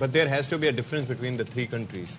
But there has to be a difference between the three countries.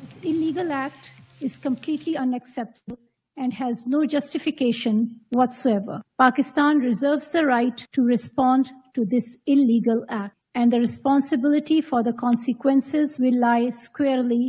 This illegal act is completely unacceptable and has no justification whatsoever. Pakistan reserves the right to respond to this illegal act, and the responsibility for the consequences will lie squarely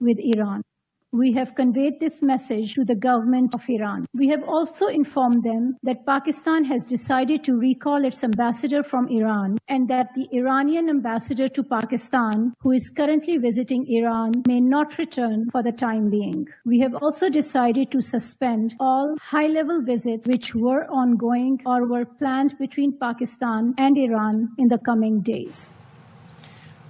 with Iran. We have conveyed this message to the government of Iran. We have also informed them that Pakistan has decided to recall its ambassador from Iran and that the Iranian ambassador to Pakistan, who is currently visiting Iran, may not return for the time being. We have also decided to suspend all high-level visits which were ongoing or were planned between Pakistan and Iran in the coming days.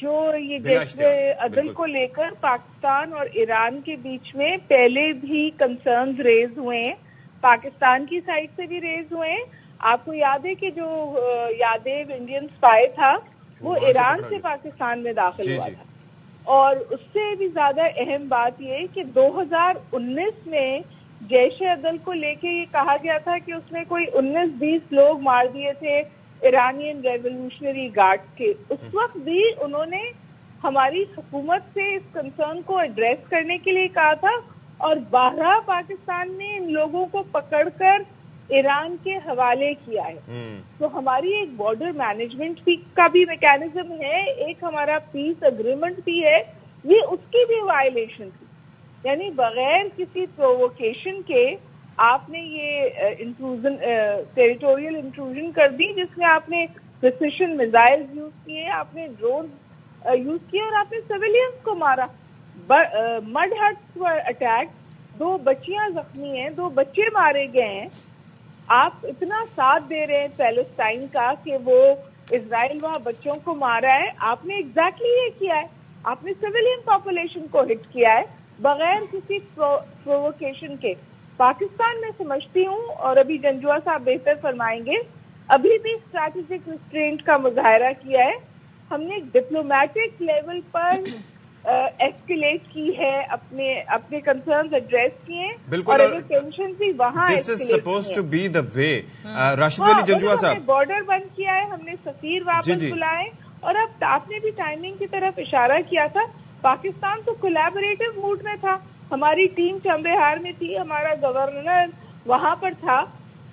جو یہ جیسے عدل کو لے کر پاکستان اور ایران کے بیچ میں پہلے بھی کنسرنز ریز ہوئے ہیں، پاکستان کی سائڈ سے بھی ریز ہوئے ہیں. آپ کو یاد ہے کہ جو یادیو انڈین اسپائی تھا وہ ایران سے پاکستان میں داخل ہوا تھا. اور اس سے بھی زیادہ اہم بات یہ کہ 2019 میں جیش عدل کو لے کے یہ کہا گیا تھا کہ اس نے کوئی 19-20 لوگ مار دیے تھے ایرانین ریولوشنری گارڈ کے. اس وقت بھی انہوں نے ہماری حکومت سے اس کنسرن کو ایڈریس کرنے کے لیے کہا تھا، اور بارہا پاکستان نے ان لوگوں کو پکڑ کر ایران کے حوالے کیا ہے. تو ہماری ایک بارڈر مینجمنٹ کا بھی میکینزم ہے، ایک ہمارا پیس اگریمنٹ بھی ہے، یہ اس کی بھی وائلیشن تھی. یعنی بغیر کسی پرووکیشن کے آپ نے یہ انٹروژن ٹیریٹوریل انٹروژن کر دی، جس میں آپ نے پریسیشن میزائل یوز کیے، آپ نے ڈرون یوز کیے، اور آپ نے سویلینس کو مارا. مڈ ہٹس اٹیک، 2 بچیاں زخمی ہیں، 2 بچے مارے گئے ہیں. آپ اتنا ساتھ دے رہے ہیں پیلسٹائن کا کہ وہ اسرائیل وہاں بچوں کو مارا ہے. آپ نے ایگزیکٹلی یہ کیا ہے، آپ نے سویلین پاپولیشن کو ہٹ کیا ہے بغیر کسی پرووکیشن کے. پاکستان میں سمجھتی ہوں، اور ابھی جنجوا صاحب بہتر فرمائیں گے، ابھی بھی اسٹریٹجک ریسٹرینٹ کا مظاہرہ کیا ہے. ہم نے ڈپلومیٹک لیول پر ایسکیلیٹ کی ہے، اپنے کنسرنز ایڈریس کیے ہیں. بالکل، اور ٹینشن بھی وہاں دس از سپوز ٹو بی دا وے. راشد ولی جنجوا صاحب، بارڈر بند کیا ہے، ہم نے سفیر واپس بلائے، اور اب آپ نے بھی ٹائمنگ کی طرف اشارہ کیا تھا. پاکستان تو کولیبوریٹو موڈ میں تھا، ہماری ٹیم چمبہار میں تھی، ہمارا گورنر وہاں پر تھا.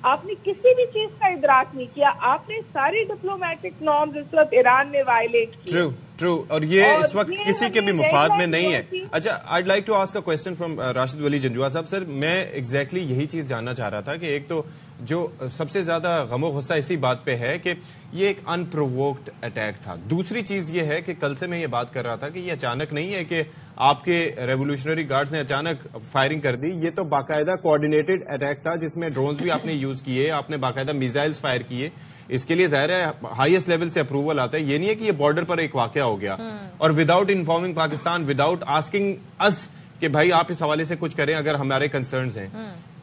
آپ نے کسی بھی چیز کا ادراک نہیں کیا، آپ نے ساری ڈپلومیٹک نارمز اس وقت ایران میں وائلیٹ کی. ٹرو، اور یہ اس وقت کسی کے بھی مفاد میں نہیں ہے. اچھا، I'd like to ask a question from Rashid Wali Janjua صاحب. سر، میں ایگزیکٹلی یہی چیز جاننا چاہ رہا تھا کہ ایک تو جو سب سے زیادہ غم و غصہ اسی بات پہ ہے کہ یہ ایک ان پرووکڈ اٹیک تھا. دوسری چیز یہ ہے کہ کل سے میں یہ بات کر رہا تھا کہ یہ اچانک نہیں ہے کہ آپ کے ریولوشنری گارڈز نے اچانک فائرنگ کر دی. یہ تو باقاعدہ کوآرڈینیٹڈ اٹیک تھا جس میں ڈرونز بھی آپ نے یوز کیے، آپ نے باقاعدہ میزائلز فائر کیے. اس کے لیے ظاہر ہے ہائیسٹ لیول سے اپروول آتا ہے. یہ نہیں ہے کہ یہ بارڈر پر ایک واقعہ ہو گیا اور without informing Pakistan, without asking اس کہ بھائی آپ اس حوالے سے کچھ کریں اگر ہمارے کنسرنز ہیں.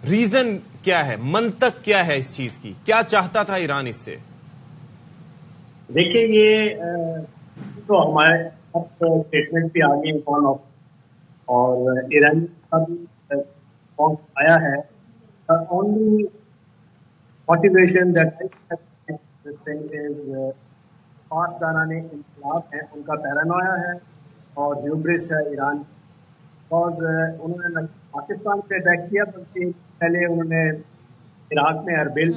ریزن کیا ہے، منطق کیا ہے اس چیز کی؟ کیا چاہتا تھا ایران اس سے؟ دیکھیں، یہ تو ہمارے اسٹیٹمنٹ بھی آگے کون اور ایران کا بھی آیا ہے. اونلی موٹیویشن پاسداران انقلاب ہیں، ان کا پیرانویا ہے اور ہیوبرس ہے ایران. بیکاز انہوں نے پاکستان پہ اٹیک کیا، بلکہ پہلے انہوں نے عراق میں اربیل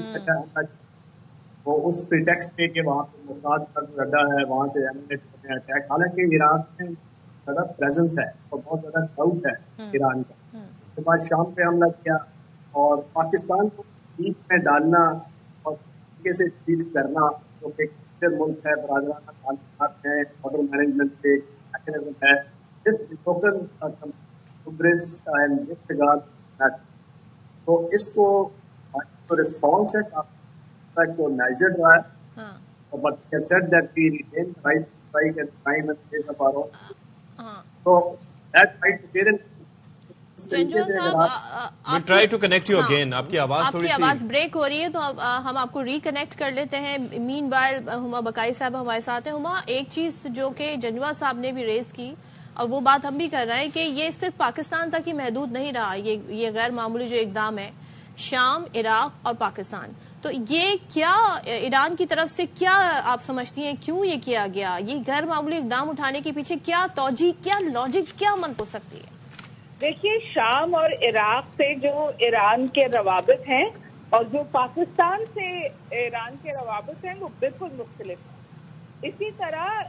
وہ اس پریٹیکسٹ پہ کہ وہاں پہ موساد کا اڈا ہے، وہاں سے اٹیک. حالانکہ عراق میں زیادہ پریزنس ہے اور بہت زیادہ ڈاؤٹ ہے ایران کا. اس کے بعد شام پہ حملہ کیا اور پاکستان کو بیچ میں ڈالنا اور طریقے سے ٹریٹ کرنا، جو کہ ملک ہے، برادرانہ تعلقات ہیں، بارڈر مینجمنٹ کے میکینزم ہے. تو اس کو رسپانس ہے کو میجر رہا ہے. But he said that we retain the right to strike at time and place of our own. So that right to there. We'll try to connect you again. آپ کی آواز تھوڑی سی، آپ کی آواز بریک ہو رہی ہے، تو ہم آپ کو ریکنیکٹ کر لیتے ہیں. مین وائل ہما بقائی صاحب ہمارے ساتھ ہیں. ہما، ایک چیز جو کہ جنجوا صاحب نے بھی ریز کی اور وہ بات ہم بھی کر رہے ہیں کہ یہ صرف پاکستان تک ہی محدود نہیں رہا. یہ غیر معمولی جو اقدام ہے، شام، عراق اور پاکستان، تو یہ کیا ایران کی طرف سے کیا آپ سمجھتی ہیں کیوں یہ کیا گیا؟ یہ غیر معمولی اقدام اٹھانے کے پیچھے کیا توجہ، کیا لاجک، کیا منطق ہو سکتی ہے؟ دیکھیے، شام اور عراق سے جو ایران کے روابط ہیں اور جو پاکستان سے ایران کے روابط ہیں وہ بالکل مختلف ہیں. اسی طرح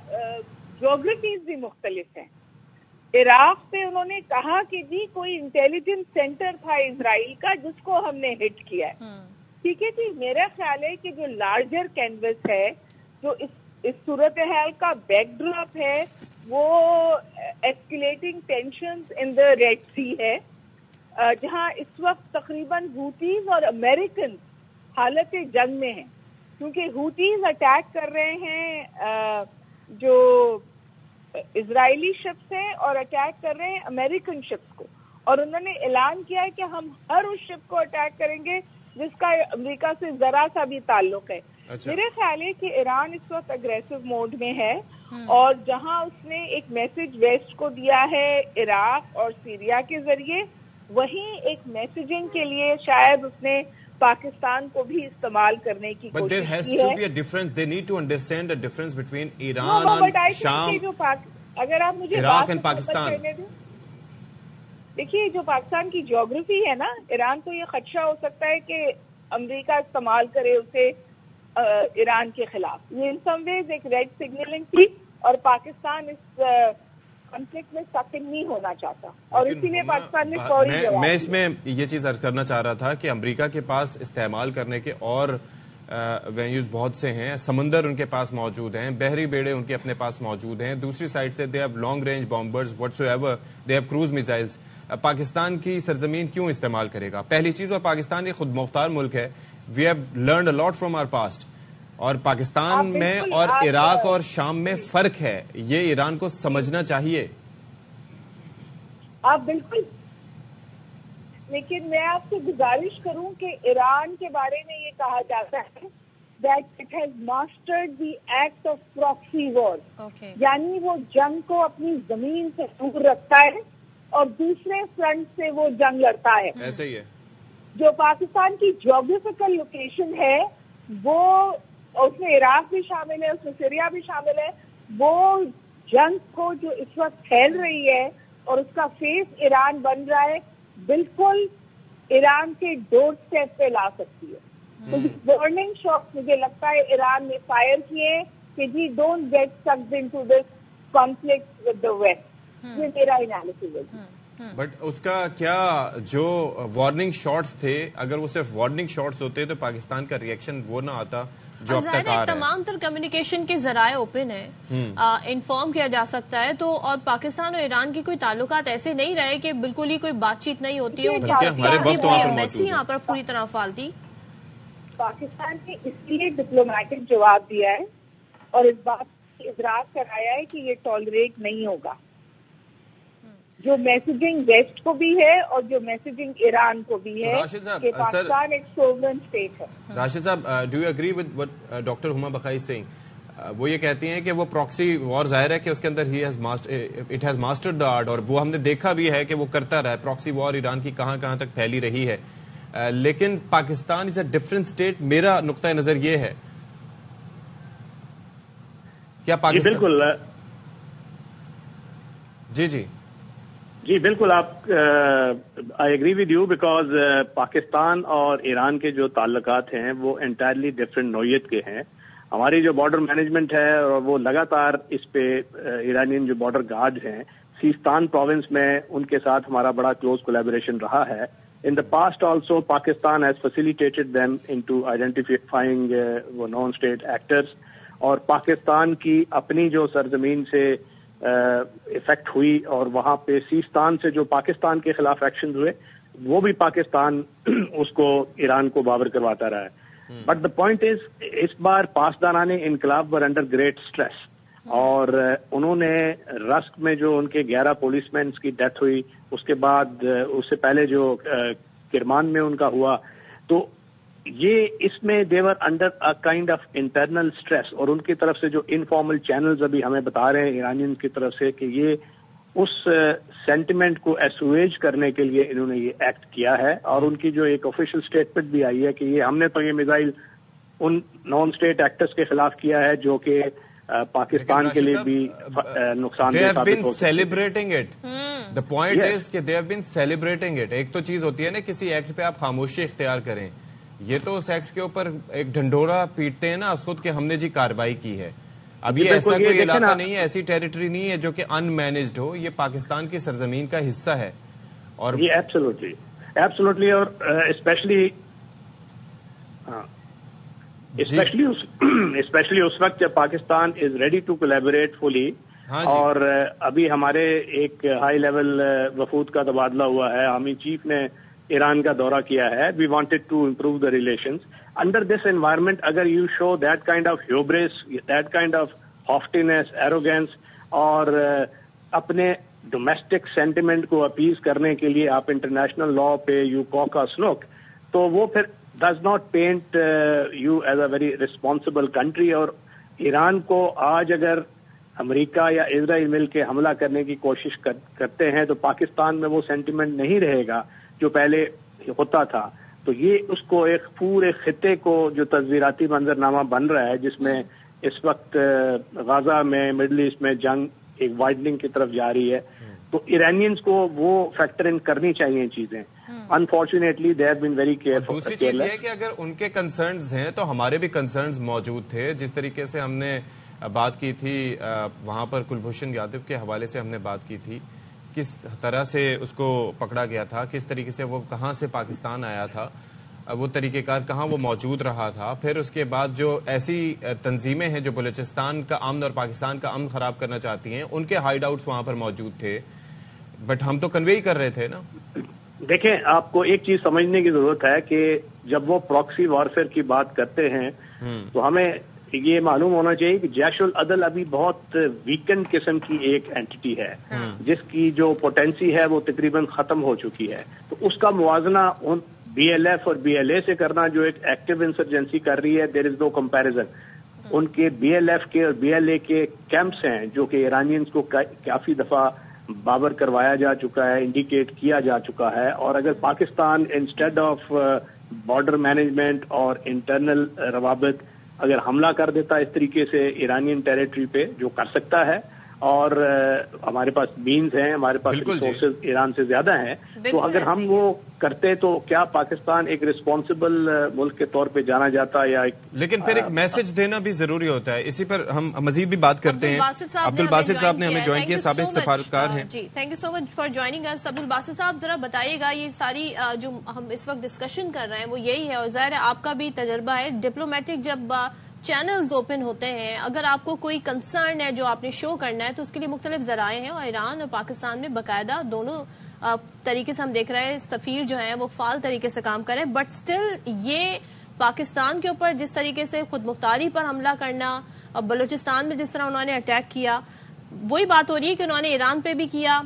جغرافیز بھی مختلف ہیں. عراق پہ انہوں نے کہا کہ جی کوئی انٹیلیجنس سینٹر تھا اسرائیل کا جس کو ہم نے ہٹ کیا ہے. ٹھیک ہے جی، میرا خیال ہے کہ جو لارجر کینوس ہے، جو اس صورتحال کا بیک ڈراپ ہے، وہ ایسکیلیٹنگ ٹینشنز ان دا ریڈ سی ہے، جہاں اس وقت تقریباً ہوتیز اور امریکن حالت جنگ میں ہیں. کیونکہ ہوتیز اٹیک کر رہے ہیں جو اسرائیلی شپس ہیں اور اٹیک کر رہے ہیں امریکن شپس کو, اور انہوں نے اعلان کیا ہے کہ ہم ہر اس شپ کو اٹیک کریں گے جس کا امریکہ سے ذرا سا بھی تعلق ہے. میرے خیال ہے کہ ایران اس وقت اگریسو موڈ میں ہے, اور جہاں اس نے ایک میسج ویسٹ کو دیا ہے عراق اور سیریا کے ذریعے, وہیں ایک میسیجنگ کے لیے شاید اس نے پاکستان کو بھی استعمال کرنے کی کوشش کی ہے. But there has to be a difference. They need to understand the difference between Iran, Sham, اگر آپ مجھے عراق and Pakistan. دیکھیے جو پاکستان کی جیوگرافی ہے نا, ایران کو یہ خدشہ ہو سکتا ہے کہ امریکہ استعمال کرے اسے ایران کے خلاف. یہ ان سم ویز ایک ریڈ سگنلنگ تھی, اور پاکستان اس کنفلکٹ میں ساکن نہیں ہونا چاہتا, اور اسی لیے پاکستان نے فوری جواب دیا. میں اس میں یہ چیز عرض کرنا چاہ رہا تھا کہ امریکہ کے پاس استعمال کرنے کے اور وینیوز بہت سے ہیں. سمندر ان کے پاس موجود ہیں, بحری بیڑے ان کے اپنے پاس موجود ہیں. دوسری سائڈ سے they have long range bombers whatsoever, they have cruise missiles. Pakistan کی سرزمین کیوں استعمال کرے گا؟ پہلی چیز, اور پاکستان ایک خود مختار ملک ہے. We have learned a lot from our past, اور پاکستان میں اور عراق اور شام میں فرق ہے, یہ ایران کو سمجھنا چاہیے. آپ بالکل, لیکن میں آپ سے گزارش کروں کہ ایران کے بارے میں یہ کہا جاتا ہے that it has mastered the act of proxy war. یعنی وہ جنگ کو اپنی زمین سے دور رکھتا ہے اور دوسرے فرنٹ سے وہ جنگ لڑتا ہے. ایسے ہی ہے. جو پاکستان کی جیوگرافیکل لوکیشن ہے وہ, اس میں عراق بھی شامل ہے, اس میں سیریا بھی شامل ہے, وہ جنگ کو جو اس وقت پھیل رہی ہے اور اس کا فیس ایران بن رہا ہے, بالکل ایران کے ڈور اسٹیپ پہ لا سکتی ہے. وارننگ شاٹ مجھے لگتا ہے ایران نے فائر کیے کہ جی don't get sucked into this conflict with the west. یہ میرا انالیسس ہے. بٹ اس کا کیا, جو وارننگ شاٹس تھے, اگر وہ صرف وارننگ شاٹس ہوتے تو پاکستان کا ریئیکشن وہ نہ آتا جو اب تک آ رہا ہے. تمام تر کمیونیکیشن کے ذرائع اوپن ہیں, انفارم کیا جا سکتا ہے. تو اور پاکستان اور ایران کی کوئی تعلقات ایسے نہیں رہے کہ بالکل ہی کوئی بات چیت نہیں ہوتی ہے. یہاں پر پوری طرح فعال تھی. پاکستان نے اس لیے ڈپلومیٹک جواب دیا ہے اور اس بات کی ادراک کرایا ہے کہ یہ ٹالریٹ نہیں ہوگا. جو میسیجنگ ویسٹ کو بھی ہے اور جو میسیجنگ ایران کو بھی ہے کہ پاکستان ایک سوورن اسٹیٹ ہے. راشد صاحب, do you agree with what doctor ہما بقائی سنگھ؟ وہ یہ کہتی ہیں کہ وہ پراکسی وار ظاہر ہے کہ اس کے اندر it has mastered the art, اور وہ ہم نے دیکھا بھی ہے کہ وہ کرتا رہا ہے. پراکسی وار ایران کی کہاں کہاں تک پھیلی رہی ہے, لیکن پاکستان از اے ڈفرنٹ اسٹیٹ. میرا نقطۂ نظر یہ ہے, کیا پاکستان بالکل جی بالکل آپ, I agree with you, because Pakistan اور ایران کے جو تعلقات ہیں وہ انٹائرلی ڈفرینٹ نوعیت کے ہیں. ہماری جو بارڈر مینجمنٹ ہے اور وہ لگاتار اس پہ ایرانین جو بارڈر گارڈ ہیں سیستان پروونس میں, ان کے ساتھ ہمارا بڑا کلوز کولیبوریشن رہا ہے. In the past also Pakistan has facilitated them into identifying وہ نان اسٹیٹ ایکٹرز, اور پاکستان کی اپنی جو سرزمین سے افیکٹ ہوئی اور وہاں پہ سیستان سے جو پاکستان کے خلاف ایکشن ہوئے وہ بھی پاکستان اس کو ایران کو بابر کرواتا رہا ہے. بٹ دا پوائنٹ از, اس بار پاسداران انقلاب ور انڈر گریٹ اسٹریس, اور انہوں نے رسک میں جو ان کے 11 پولیس مینس کی ڈیتھ ہوئی, اس کے بعد اس سے پہلے جو کرمان میں ان کا ہوا, تو یہ اس میں they were under a kind of internal stress, اور ان کی طرف سے جو انفارمل چینلز ابھی ہمیں بتا رہے ہیں ایرانین کی طرف سے کہ یہ اس سینٹیمنٹ کو ایسویج کرنے کے لیے انہوں نے یہ ایکٹ کیا ہے. اور ان کی جو ایک آفیشیل اسٹیٹمنٹ بھی آئی ہے کہ یہ ہم نے تو یہ میزائل ان نان اسٹیٹ ایکٹرز کے خلاف کیا ہے جو کہ پاکستان کے لیے بھی نقصان دہ ثابت ہو celebrating it. The point is کہ they have been celebrating it. ایک تو چیز ہوتی ہے نا کسی ایکٹ پہ آپ خاموشی اختیار کریں, یہ تو اس ایکٹ کے اوپر ایک ڈھنڈورا پیٹتے ہیں نا اس خود کہ ہم نے جی کارروائی کی ہے. اب یہ ایسا کوئی علاقہ نہیں ہے, ایسی ٹیریٹری نہیں ہے جو کہ ان مینجڈ ہو, یہ پاکستان کی سرزمین کا حصہ ہے. اور یہ ایبسولوٹلی اور اسپیشلی اس وقت جب Pakistan is ready to collaborate fully, اور ابھی ہمارے ایک ہائی لیول وفود کا تبادلہ ہوا ہے, آرمی چیف نے ایران کا دورہ کیا ہے. We wanted to improve the relations. Under this environment اگر you show that kind of hubris, that kind of haughtiness, arrogance اور اپنے ڈومیسٹک سینٹیمنٹ کو اپیز کرنے کے لیے آپ انٹرنیشنل لا پہ یو کوک سنوک, تو وہ پھر does not paint you as a very responsible country. اور ایران کو آج اگر امریکہ یا اسرائیل مل کے حملہ کرنے کی کوشش کرتے ہیں تو پاکستان میں وہ سینٹیمنٹ نہیں رہے گا جو پہلے ہوتا تھا. تو یہ اس کو ایک پورے خطے کو جو تصویراتی منظرنامہ بن رہا ہے جس میں اس وقت غزہ میں, مڈل ایسٹ میں جنگ ایک وائڈننگ کی طرف جا رہی ہے, تو ایرانینز کو وہ فیکٹر ان کرنی چاہیے چیزیں. Unfortunately they have been very careful. دوسری چیز یہ ہے کہ اگر ان کے کنسرنز ہیں تو ہمارے بھی کنسرنز موجود تھے. جس طریقے سے ہم نے بات کی تھی وہاں پر کلبھوشن یادو کے حوالے سے ہم نے بات کی تھی, کس طرح سے اس کو پکڑا گیا تھا, کس طریقے سے وہ کہاں سے پاکستان آیا تھا, وہ طریقہ کار کہاں وہ موجود رہا تھا. پھر اس کے بعد جو ایسی تنظیمیں ہیں جو بلوچستان کا امن اور پاکستان کا امن خراب کرنا چاہتی ہیں, ان کے ہائیڈ آؤٹس وہاں پر موجود تھے, بٹ ہم تو کنوے ہی کر رہے تھے نا. دیکھیں, آپ کو ایک چیز سمجھنے کی ضرورت ہے کہ جب وہ پراکسی وارفیئر کی بات کرتے ہیں تو ہمیں یہ معلوم ہونا چاہیے کہ جیش العدل ابھی بہت ویکنڈ قسم کی ایک اینٹی ہے جس کی جو پوٹینسی ہے وہ تقریباً ختم ہو چکی ہے. تو اس کا موازنہ بی ایل ایف اور بی ایل اے سے کرنا جو ایک ایکٹیو انسرجنسی کر رہی ہے, دیر از نو کمپیریزن. ان کے بی ایل ایف کے اور بی ایل اے کے کیمپس ہیں جو کہ ایرانینز کو کافی دفعہ بابر کروایا جا چکا ہے, انڈیکیٹ کیا جا چکا ہے. اور اگر Pakistan instead of border management اور انٹرنل روابط اگر حملہ کر دیتا اس طریقے سے ایرانین ٹیریٹری پہ, جو کر سکتا ہے, اور ہمارے پاس مینز ہیں, ہمارے پاس ریسورسز ایران سے زیادہ ہیں, تو اگر ہم وہ کرتے تو کیا پاکستان ایک ریسپانسبل ملک کے طور پہ جانا جاتا یا لیکن پھر ایک میسج دینا بھی ضروری ہوتا ہے. اسی پر ہم مزید بھی بات کرتے ہیں. عبد الباسط صاحب نے ہمیں جوائن کیا, سابق سفارتکار ہیں. جی, thank you so much for joining us. Abdul Basit صاحب ذرا بتائیے گا, یہ ساری جو ہم اس وقت ڈسکشن کر رہے ہیں وہ یہی ہے, اور ظاہر ہے آپ کا بھی تجربہ ہے ڈپلومیٹک, جب چینلز اوپن ہوتے ہیں, اگر آپ کو کوئی کنسرن ہے جو آپ نے شو کرنا ہے تو اس کے لیے مختلف ذرائع ہیں, اور ایران اور پاکستان میں باقاعدہ دونوں طریقے سے ہم دیکھ رہے ہیں سفیر جو ہیں وہ فعال طریقے سے کام کریں. بٹ سٹل یہ پاکستان کے اوپر جس طریقے سے خود مختاری پر حملہ کرنا, اور بلوچستان میں جس طرح انہوں نے اٹیک کیا, وہی بات ہو رہی ہے کہ انہوں نے ایران پہ بھی کیا,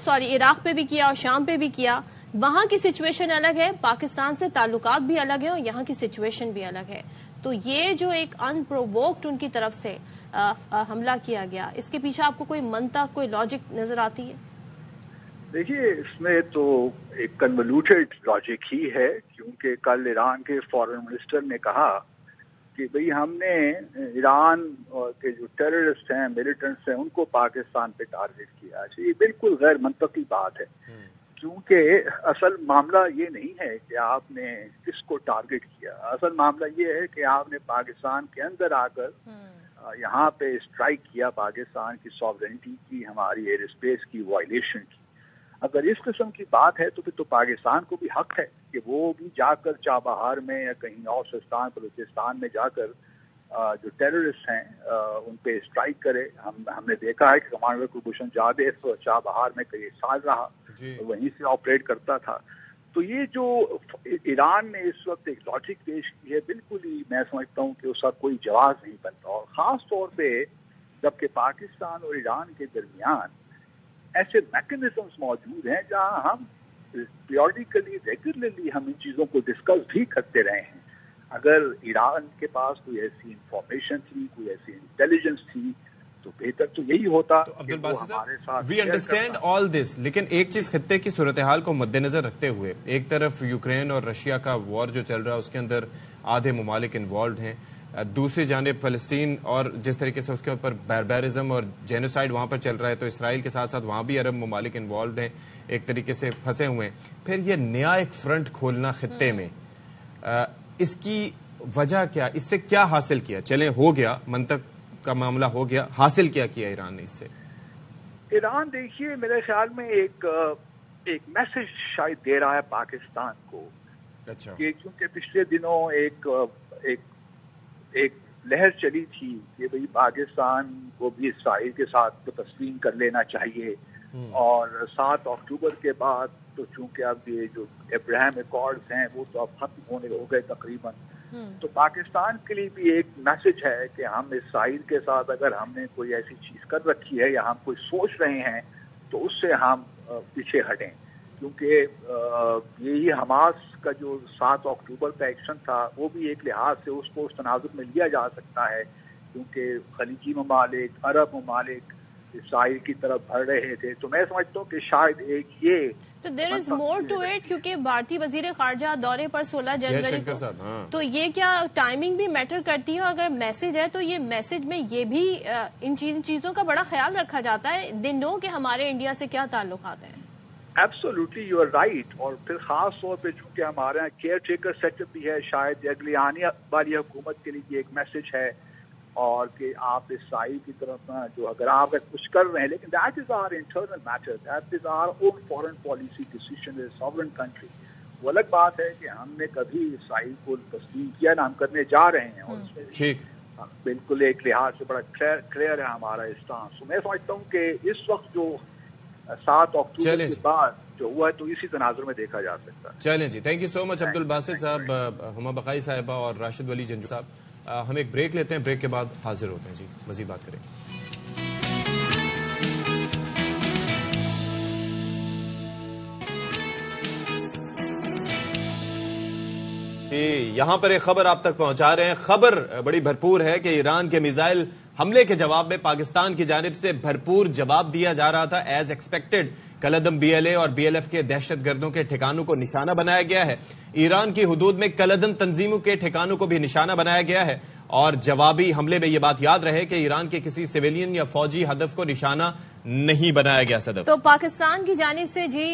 عراق پہ بھی کیا اور شام پہ بھی کیا. وہاں کی سچویشن الگ ہے, پاکستان سے تعلقات بھی الگ ہیں اور یہاں کی سچویشن بھی الگ ہے. تو یہ جو ایک ان پرووکڈ ان کی طرف سے حملہ کیا گیا, اس کے پیچھے آپ کو کوئی منطق, کوئی لاجک نظر آتی ہے؟ دیکھیے, اس میں تو ایک کنولیوٹڈ لاجک ہی ہے, کیونکہ کل ایران کے فارن منسٹر نے کہا کہ بھئی ہم نے ایران کے جو ٹیررسٹ ہیں, ملیٹنٹس ہیں, ان کو پاکستان پہ ٹارگٹ کیا. یہ بالکل غیر منطقی بات ہے, کیونکہ اصل معاملہ یہ نہیں ہے کہ آپ نے کس کو ٹارگٹ کیا. اصل معاملہ یہ ہے کہ آپ نے پاکستان کے اندر آ کر یہاں پہ اسٹرائک کیا, پاکستان کی ساورنٹی کی, ہماری ایئر اسپیس کی وائلیشن کی. اگر اس قسم کی بات ہے تو پھر تو پاکستان کو بھی حق ہے کہ وہ بھی جا کر چابہار میں یا کہیں اور سستان بلوچستان میں جا کر جو ٹیررسٹ ہیں ان پہ اسٹرائک کرے. ہم نے دیکھا ہے کہ کمانڈر کلبھوشن یادو چابہار میں کئی سال رہا, وہیں سے آپریٹ کرتا تھا. تو یہ جو ایران نے اس وقت ایک لاجک پیش کی ہے, بالکل ہی میں سمجھتا ہوں کہ اس کا کوئی جواز نہیں بنتا. اور خاص طور پہ جبکہ پاکستان اور ایران کے درمیان ایسے میکنزمز موجود ہیں جہاں ہم پیریوڈیکلی ریگولرلی ہم ان چیزوں کو ڈسکس بھی کرتے رہے ہیں. اگر ایران کے پاس کوئی ایسی انفارمیشن تھی, کوئی ایسی انٹیلیجنس تھی, تو بہتر تو یہی ہوتا کہ وہ ہمارے ساتھ. وی انڈرسٹینڈ آل دس, لیکن ایک چیز خطے کی صورتحال کو مد نظر رکھتے ہوئے, ایک طرف یوکرین اور رشیا کا وار جو چل رہا ہے اس کے اندر آدھے ممالک انوالوڈ ہیں, دوسری جانب فلسطین اور جس طریقے سے اس کے اوپر باربیرزم اور جینوسائیڈ وہاں پر چل رہا ہے, تو اسرائیل کے ساتھ ساتھ وہاں بھی عرب ممالک انوالوڈ ہیں, ایک طریقے سے پھنسے ہوئے ہیں. پھر یہ نیا ایک فرنٹ کھولنا خطے میں, اس کی وجہ کیا, اس سے کیا حاصل کیا؟ چلیں ہو گیا, منطق کا معاملہ ہو گیا, حاصل کیا ایران نے اس سے؟ ایران دیکھیے میرے خیال میں ایک میسج شاید دے رہا ہے پاکستان کو. اچھا. کہ کیونکہ پچھلے دنوں ایک لہر چلی تھی کہ بھئی پاکستان کو بھی اسرائیل کے ساتھ تسلیم کر لینا چاہیے, اور 7 اکتوبر کے بعد تو چونکہ اب یہ جو ابراہیم ایکارڈز ہیں وہ تو اب ختم ہونے ہو گئے تقریباً, تو پاکستان کے لیے بھی ایک میسج ہے کہ ہم اسرائیل کے ساتھ اگر ہم نے کوئی ایسی چیز کر رکھی ہے یا ہم کوئی سوچ رہے ہیں تو اس سے ہم پیچھے ہٹیں، کیونکہ یہی حماس کا جو 7 اکتوبر کا ایکشن تھا وہ بھی ایک لحاظ سے اس کو اس تناظر میں لیا جا سکتا ہے، کیونکہ خلیجی ممالک، عرب ممالک اسرائیل کی طرف بڑھ رہے تھے. تو میں سمجھتا ہوں کہ شاید ایک یہ تو دیر از مور ٹو اٹ، کیونکہ بھارتی وزیر خارجہ دورے پر 16 جنوری کو، تو یہ کیا ٹائمنگ بھی میٹر کرتی ہے؟ اگر میسج ہے تو یہ میسج میں یہ بھی ان چیزوں کا بڑا خیال رکھا جاتا ہے، دے نو کہ ہمارے انڈیا سے کیا تعلقات ہیں. Absolutely you are right. اور پھر خاص طور پہ چونکہ ہمارے یہاں کیئر ٹیکر سیٹ اپ بھی ہے، شاید اگلی آنے والی حکومت کے لیے یہ ایک میسج ہے، اور کہ آپ اسرائیل کی طرف جو اگر آپ کچھ کر رہے ہیں، لیکن that is our internal matter, that is our own foreign policy decision as sovereign country. وہ الگ بات ہے کہ ہم نے کبھی اسرائیل کو تسلیم کیا نہ ہم کرنے جا رہے ہیں، اور اس میں بالکل ایک لحاظ سے بڑا کلیئر ہے ہمارا اسٹانس. تو میں سمجھتا ہوں کہ اس وقت جو 7 اکتوبر کے بعد جو ہوا ہے تو اسی تناظر میں دیکھا جا سکتا ہے. چلیں جی، تھینک یو سو مچ عبد الباسط صاحب، ہما بقائی صاحبہ اور راشد ولی جنجو صاحب. ہم ایک بریک لیتے ہیں، بریک کے بعد حاضر ہوتے ہیں جی، مزید بات کریں. یہاں پر ایک خبر آپ تک پہنچا رہے ہیں. خبر بڑی بھرپور ہے کہ ایران کے میزائل حملے کے جواب میں پاکستان کی جانب سے بھرپور جواب دیا جا رہا تھا. ایز ایکسپیکٹڈ کلعدم BLA اور BLF کے دہشت گردوں کے ٹھکانوں کو نشانہ بنایا گیا ہے. ایران کی حدود میں کلعدم تنظیموں کے ٹھکانوں کو بھی نشانہ بنایا گیا ہے، اور جوابی حملے میں یہ بات یاد رہے کہ ایران کے کسی سویلین یا فوجی ہدف کو نشانہ نہیں بنایا گیا. صدف، تو پاکستان کی جانب سے جی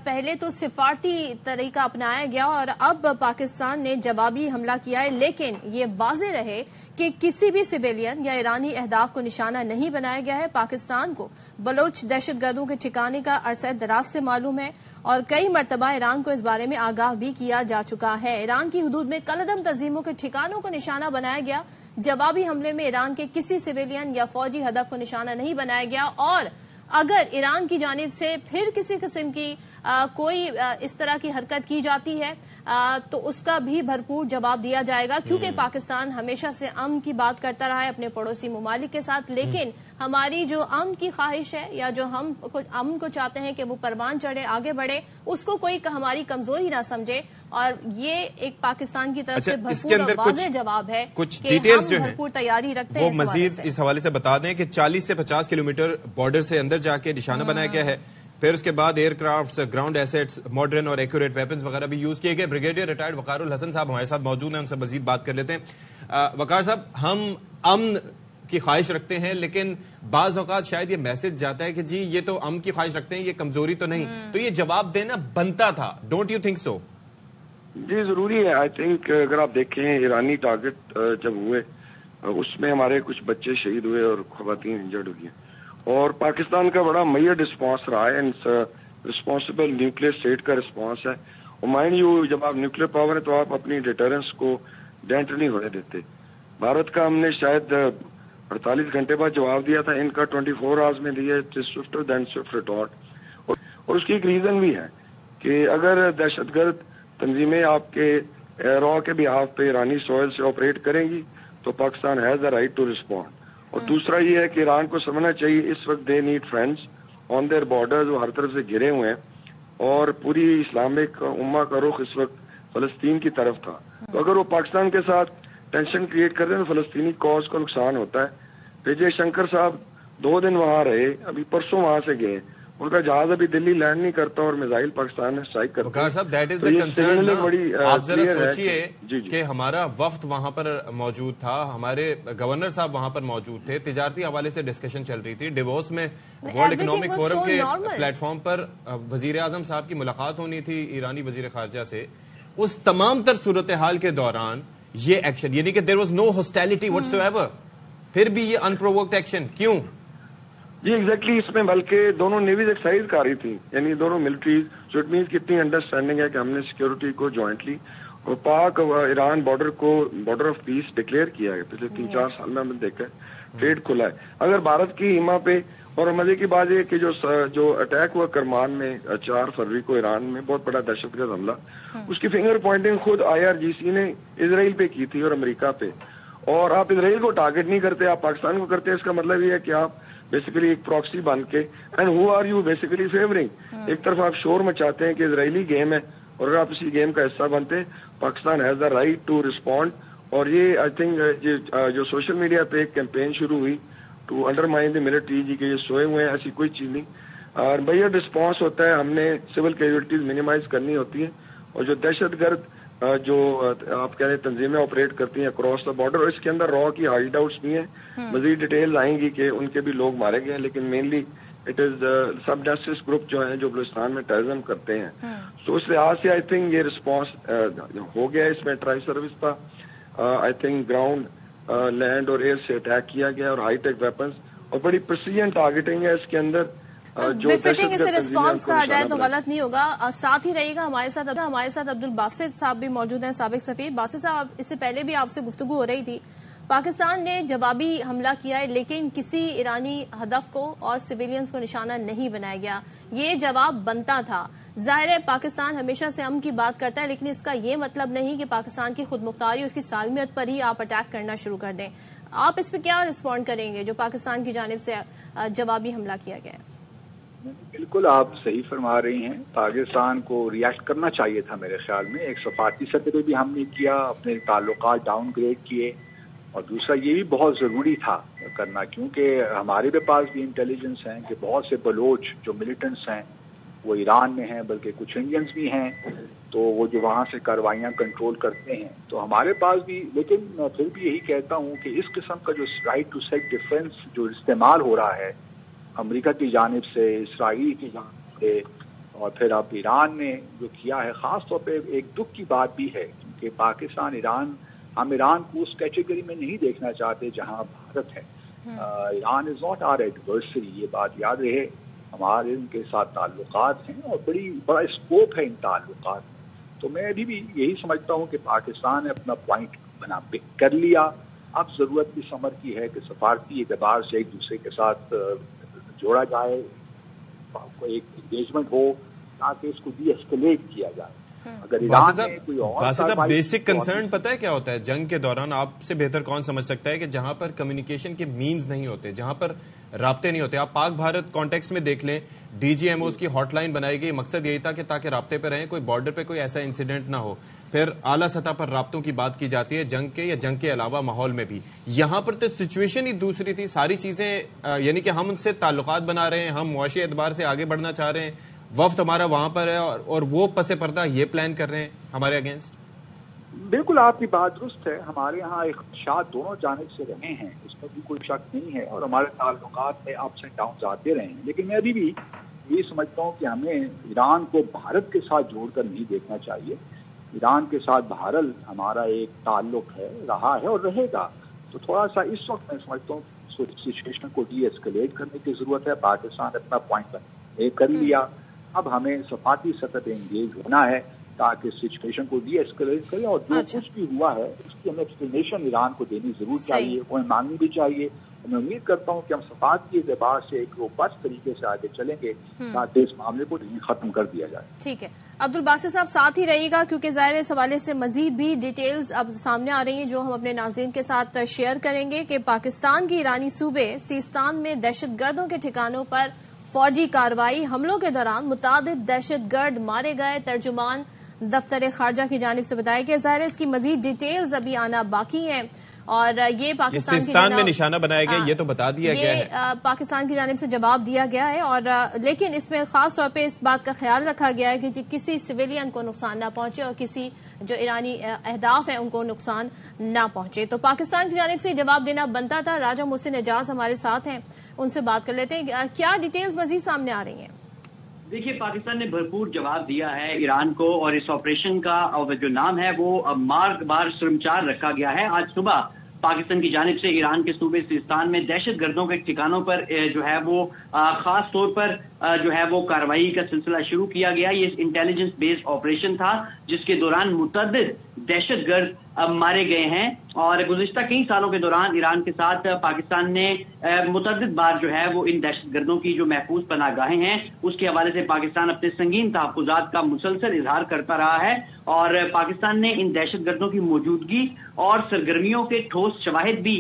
پہلے تو سفارتی طریقہ اپنایا گیا اور اب پاکستان نے جوابی حملہ کیا ہے، لیکن یہ واضح رہے کہ کسی بھی سویلین یا ایرانی اہداف کو نشانہ نہیں بنایا گیا ہے. پاکستان کو بلوچ دہشت گردوں کے ٹھکانے کا عرصہ دراز سے معلوم ہے اور کئی مرتبہ ایران کو اس بارے میں آگاہ بھی کیا جا چکا ہے. ایران کی حدود میں کلعدم تنظیموں کے ٹھکانوں کو نشانہ بنایا گیا. جوابی حملے میں ایران کے کسی سویلین یا فوجی ہدف کو نشانہ نہیں بنایا گیا، اور اگر ایران کی جانب سے پھر کسی قسم کی کوئی اس طرح کی حرکت کی جاتی ہے تو اس کا بھی بھرپور جواب دیا جائے گا، کیونکہ پاکستان ہمیشہ سے امن کی بات کرتا رہا ہے اپنے پڑوسی ممالک کے ساتھ. لیکن ہماری جو امن کی خواہش ہے یا جو ہم امن کو چاہتے ہیں کہ وہ پروان چڑھے، آگے بڑھے، اس کو کوئی ہماری کمزوری نہ سمجھے. اور یہ ایک پاکستان کی طرف سے بھرپور اور واضح جواب ہے کہ ہم بھرپور تیاری رکھتے ہیں. وہ مزید اس حوالے سے بتا دیں کہ 40 سے 50 کلومیٹر بارڈر سے اندر جا کے نشانہ بنایا گیا ہے. پھر اس کے بعد aircraft, ground assets, modern اور ایکوریٹ ویپنز وغیرہ بھی یوز کیے گئے. بریگیڈیئر ریٹائرڈ وقار الحسن صاحب ہمارے ساتھ موجود ہیں، ان سے مزید بات کر لیتے ہیں. وقار صاحب، ہم امن کی خواہش رکھتے ہیں، لیکن بعض اوقات شاید یہ میسج جاتا ہے کہ جی یہ تو امن کی خواہش رکھتے ہیں، یہ کمزوری تو نہیں، تو یہ جواب دینا بنتا تھا. Don't you think so? جی ضروری ہے. آئی تھنک اگر آپ دیکھیں ایرانی ٹارگٹ جب ہوئے اس میں ہمارے کچھ بچے شہید ہوئے اور خواتین انجرڈ ہوئی ہیں، اور پاکستان کا بڑا میجر رسپانس رہا ہے. رسپانسبل نیوکلیر اسٹیٹ کا رسپانس ہے. اور مائنڈ یو، جب آپ نیوکلیر پاور ہے تو آپ اپنی ڈیٹرنس کو ڈینٹ نہیں ہونے دیتے. بھارت کا ہم نے شاید 48 گھنٹے بعد جواب دیا تھا، ان کا 24 آورز میں دیا. سوئفٹر دین سوئفٹ ریٹارٹ. اور اس کی ایک ریزن بھی ہے کہ اگر دہشت گرد تنظیمیں آپ کے را کے بہاف پہ ایرانی سوئل سے آپریٹ کریں گی تو Pakistan has the right to respond. اور دوسرا یہ ہے کہ ایران کو سمجھنا چاہیے اس وقت they need friends on their borders, وہ ہر طرف سے گھرے ہوئے ہیں، اور پوری اسلامک امہ کا رخ اس وقت فلسطین کی طرف تھا. تو اگر وہ پاکستان کے ساتھ ٹینشن کریٹ کرتے ہیں تو فلسطینی کاز کو نقصان ہوتا ہے. وجے شنکر صاحب 2 دن وہاں رہے، ابھی پرسوں وہاں سے گئے، ان کا جہاز ابھی دلی لینڈ نہیں کرتا اور میزائل پاکستان میں اسٹرائک کرتا. وقار صاحب، دیٹ از دی کنسرن. آپ ذرا سوچئے کہ ہمارا وفد وہاں پر موجود تھا، ہمارے گورنر صاحب وہاں پر موجود تھے، تجارتی حوالے سے ڈسکشن چل رہی تھی. ڈیووس میں ورلڈ اکنامک فورم کے پلیٹ فارم پر وزیر اعظم صاحب کی ملاقات ہونی تھی ایرانی وزیر خارجہ سے. اس تمام تر صورتحال کے دوران یہ ایکشن، یعنی کہ there was no hostility what's ever, پھر بھی یہ انپرووکڈ ایکشن کیوں؟ جی ایگزیکٹلی. اس میں بلکہ دونوں نیویز ایکسرسائز کر رہی تھی، یعنی دونوں ملٹریز، جو اٹ مینس کتنی انڈرسٹینڈنگ ہے کہ ہم نے سیکورٹی کو جوائنٹلی اور پاک ایران بارڈر کو بارڈر آف پیس ڈکلیئر کیا ہے. پچھلے 3-4 سال میں ہم نے دیکھا ہے ٹریڈ کھلا ہے. اگر بھارت کی ایما پہ اور مزے کی بات یہ کہ جو اٹیک ہوا کرمان میں 4 فروری کو ایران میں، بہت بڑا دہشت گرد حملہ، اس کی فنگر پوائنٹنگ خود IRGC نے اسرائیل پہ کی تھی اور امریکہ پہ. اور آپ اسرائیل کو ٹارگٹ نہیں کرتے، آپ پاکستان کو کرتے. اس کا مطلب یہ ہے کہ آپ بیسیکلی ایک پراکسی بن کے and who are you basically favouring. ایک طرف آپ شور مچاتے ہیں کہ اسرائیلی گیم ہے، اور اگر آپ اسی گیم کا حصہ بنتے، Pakistan has the right to respond. اور یہ آئی تھنک جو سوشل میڈیا پہ ایک کیمپین شروع ہوئی ٹو انڈرمائن دی ملٹری، جی کہ یہ سوئے ہوئے ہیں، ایسی کوئی چیز نہیں. اور بھیا رسپانس ہوتا ہے، ہم نے سول کیجولٹیز منیمائز کرنی ہوتی ہیں. اور جو دہشت گرد جو آپ کہہ رہے ہیں تنظیمیں آپریٹ کرتی ہیں اکراس دا بارڈر، اور اس کے اندر را کی ہائیڈ آؤٹس بھی ہیں. مزید ڈیٹیل آئیں گی کہ ان کے بھی لوگ مارے گئے ہیں، لیکن mainly it is sub justice group جو ہیں جو بلوچستان میں ٹیررزم کرتے ہیں. تو اس لحاظ سے آئی تھنک یہ رسپانس ہو گیا. اس میں ٹرائی سروس تھا، آئی تھنک گراؤنڈ لینڈ اور ایئر سے اٹیک کیا گیا، اور ہائی ٹیک ویپنز اور بڑی پرسیجن ٹارگیٹنگ ہے اس کے اندر. بفٹنگ اسے رسپانس کہا جائے تو غلط نہیں ہوگا. ساتھ ہی رہے گا ہمارے ساتھ عبد الباسط صاحب بھی موجود ہیں، سابق سفیر. باسط صاحب، اس سے پہلے بھی آپ سے گفتگو ہو رہی تھی، پاکستان نے جوابی حملہ کیا ہے لیکن کسی ایرانی ہدف کو اور سویلینز کو نشانہ نہیں بنایا گیا. یہ جواب بنتا تھا. ظاہر ہے پاکستان ہمیشہ سے امن کی بات کرتا ہے، لیکن اس کا یہ مطلب نہیں کہ پاکستان کی خود مختاری اس کی سالمیت پر ہی آپ اٹیک کرنا شروع کر دیں. آپ اس پہ کیا رسپونڈ کریں گے جو پاکستان کی جانب سے جوابی حملہ کیا گیا ہے؟ بالکل آپ صحیح فرما رہی ہیں. پاکستان کو ریئیکٹ کرنا چاہیے تھا میرے خیال میں. ایک سفارتی سطح پہ بھی ہم نے کیا، اپنے تعلقات ڈاؤن گریڈ کیے، اور دوسرا یہ بھی بہت ضروری تھا کرنا، کیونکہ ہمارے بھی پاس بھی انٹیلیجنس ہیں کہ بہت سے بلوچ جو ملیٹنٹس ہیں وہ ایران میں ہیں، بلکہ کچھ انڈینس بھی ہیں، تو وہ جو وہاں سے کارروائیاں کنٹرول کرتے ہیں. تو ہمارے پاس بھی، لیکن میں پھر بھی یہی کہتا ہوں کہ اس قسم کا جو رائٹ ٹو سیلف ڈیفینس جو استعمال ہو رہا ہے امریکہ کی جانب سے، اسرائیل کی جانب سے، اور پھر اب ایران نے جو کیا ہے، خاص طور پہ ایک دکھ کی بات بھی ہے کیونکہ پاکستان ہم ایران کو اس کیٹیگری میں نہیں دیکھنا چاہتے جہاں بھارت ہے. Iran is not our adversary, یہ بات یاد رہے. ہمارے ان کے ساتھ تعلقات ہیں اور بڑا اسکوپ ہے ان تعلقات. تو میں ابھی بھی یہی سمجھتا ہوں کہ پاکستان نے اپنا پوائنٹ بنا پک کر لیا. اب ضرورت اس امر کی ہے کہ سفارتی اعتبار سے ایک دوسرے کے ساتھ جوڑا جائے، ایک انگیجمنٹ ہو تاکہ اس کو ڈی ایسکیلیٹ کیا جائے. اگر ایران میں کوئی اور بیسک کنسرن پتہ ہے کیا ہوتا ہے جنگ کے دوران؟ آپ سے بہتر کون سمجھ سکتا ہے کہ جہاں پر کمیونیکیشن کے مینز نہیں ہوتے، جہاں پر رابطے نہیں ہوتے. آپ پاک بھارت کانٹیکس میں دیکھ لیں، ڈی جی ایم اوز کی ہاٹ لائن بنائی گئی. مقصد یہی تھا کہ تاکہ رابطے پہ رہیں، کوئی بارڈر پہ کوئی ایسا انسیڈنٹ نہ ہو. پھر اعلیٰ سطح پر رابطوں کی بات کی جاتی ہے جنگ کے یا جنگ کے علاوہ ماحول میں بھی. یہاں پر تو سچویشن ہی دوسری تھی. ساری چیزیں یعنی کہ ہم ان سے تعلقات بنا رہے ہیں، ہم معاشی اعتبار سے آگے بڑھنا چاہ رہے ہیں، وفد ہمارا وہاں پر ہے، اور وہ پس پردہ یہ پلان کر رہے ہیں ہمارے اگینسٹ. بالکل آپ کی بات درست ہے. ہمارے ہاں خدشات دونوں جانب سے رہے ہیں، اس میں بھی کوئی شک نہیں ہے، اور ہمارے تعلقات میں اپس اینڈ ڈاؤنز آتے رہے ہیں. لیکن میں ابھی بھی یہ سمجھتا ہوں کہ ہمیں ایران کو بھارت کے ساتھ جوڑ کر نہیں دیکھنا چاہیے. ایران کے ساتھ بہرحال ہمارا ایک تعلق ہے، رہا ہے اور رہے گا. تو تھوڑا سا اس وقت میں سمجھتا ہوں سچویشن کو ڈی ایسکیلیٹ کرنے کی ضرورت ہے. پاکستان اپنا پوائنٹ کر لیا، اب ہمیں سفارتی سطح پہ انگیج ہونا ہے تاکہ سچویشن کو ڈی ایسکیلیٹ کریں. اور جو کچھ بھی ہوا ہے اس کی ہمیں ایکسپلینیشن ایران کو دینی ضرور چاہیے، وہ مانگنی بھی چاہیے. میں امید کرتا ہوں کہ ہم صفات کے اعتبار سے ایک روبسٹ طریقے سے آگے چلیں گے تاکہ اس معاملے کو ختم کر دیا جائے. ٹھیک ہے عبد الباسط صاحب، ساتھ ہی رہیے گا کیونکہ ظاہر اس حوالے سے مزید بھی ڈیٹیلز اب سامنے آ رہی ہیں جو ہم اپنے ناظرین کے ساتھ شیئر کریں گے کہ پاکستان کی ایرانی صوبے سیستان میں دہشت گردوں کے ٹھکانوں پر فوجی کارروائی. حملوں کے دوران متعدد دہشت گرد مارے گئے. ترجمان دفتر خارجہ کی جانب سے بتایا کہ ظاہر اس کی مزید ڈیٹیلز ابھی آنا باقی ہیں، اور یہ پاکستان میں نشانہ بنایا گیا، یہ تو بتا دیا گیا ہے، پاکستان کی جانب سے جواب دیا گیا ہے. اور لیکن اس میں خاص طور پہ اس بات کا خیال رکھا گیا ہے کہ کسی سویلین کو نقصان نہ پہنچے اور کسی جو ایرانی اہداف ہیں ان کو نقصان نہ پہنچے. تو پاکستان کی جانب سے جواب دینا بنتا تھا. راجہ محسن اعجاز ہمارے ساتھ ہیں، ان سے بات کر لیتے ہیں. کیا ڈیٹیلز مزید سامنے آ رہی ہیں؟ دیکھیے، پاکستان نے بھرپور جواب دیا ہے ایران کو، اور اس آپریشن کا جو نام ہے وہ مارگ بار سرمچار رکھا گیا ہے. آج صبح پاکستان کی جانب سے ایران کے صوبے سیستان میں دہشت گردوں کے ٹھکانوں پر جو ہے وہ خاص طور پر جو ہے وہ کارروائی کا سلسلہ شروع کیا گیا. یہ انٹیلیجنس بیسڈ آپریشن تھا جس کے دوران متعدد دہشت گرد مارے گئے ہیں، اور گزشتہ کئی سالوں کے دوران ایران کے ساتھ پاکستان نے متعدد بار جو ہے وہ ان دہشت گردوں کی جو محفوظ پناہ گاہیں ہیں اس کے حوالے سے پاکستان اپنے سنگین تحفظات کا مسلسل اظہار کرتا رہا ہے، اور پاکستان نے ان دہشت گردوں کی موجودگی اور سرگرمیوں کے ٹھوس شواہد بھی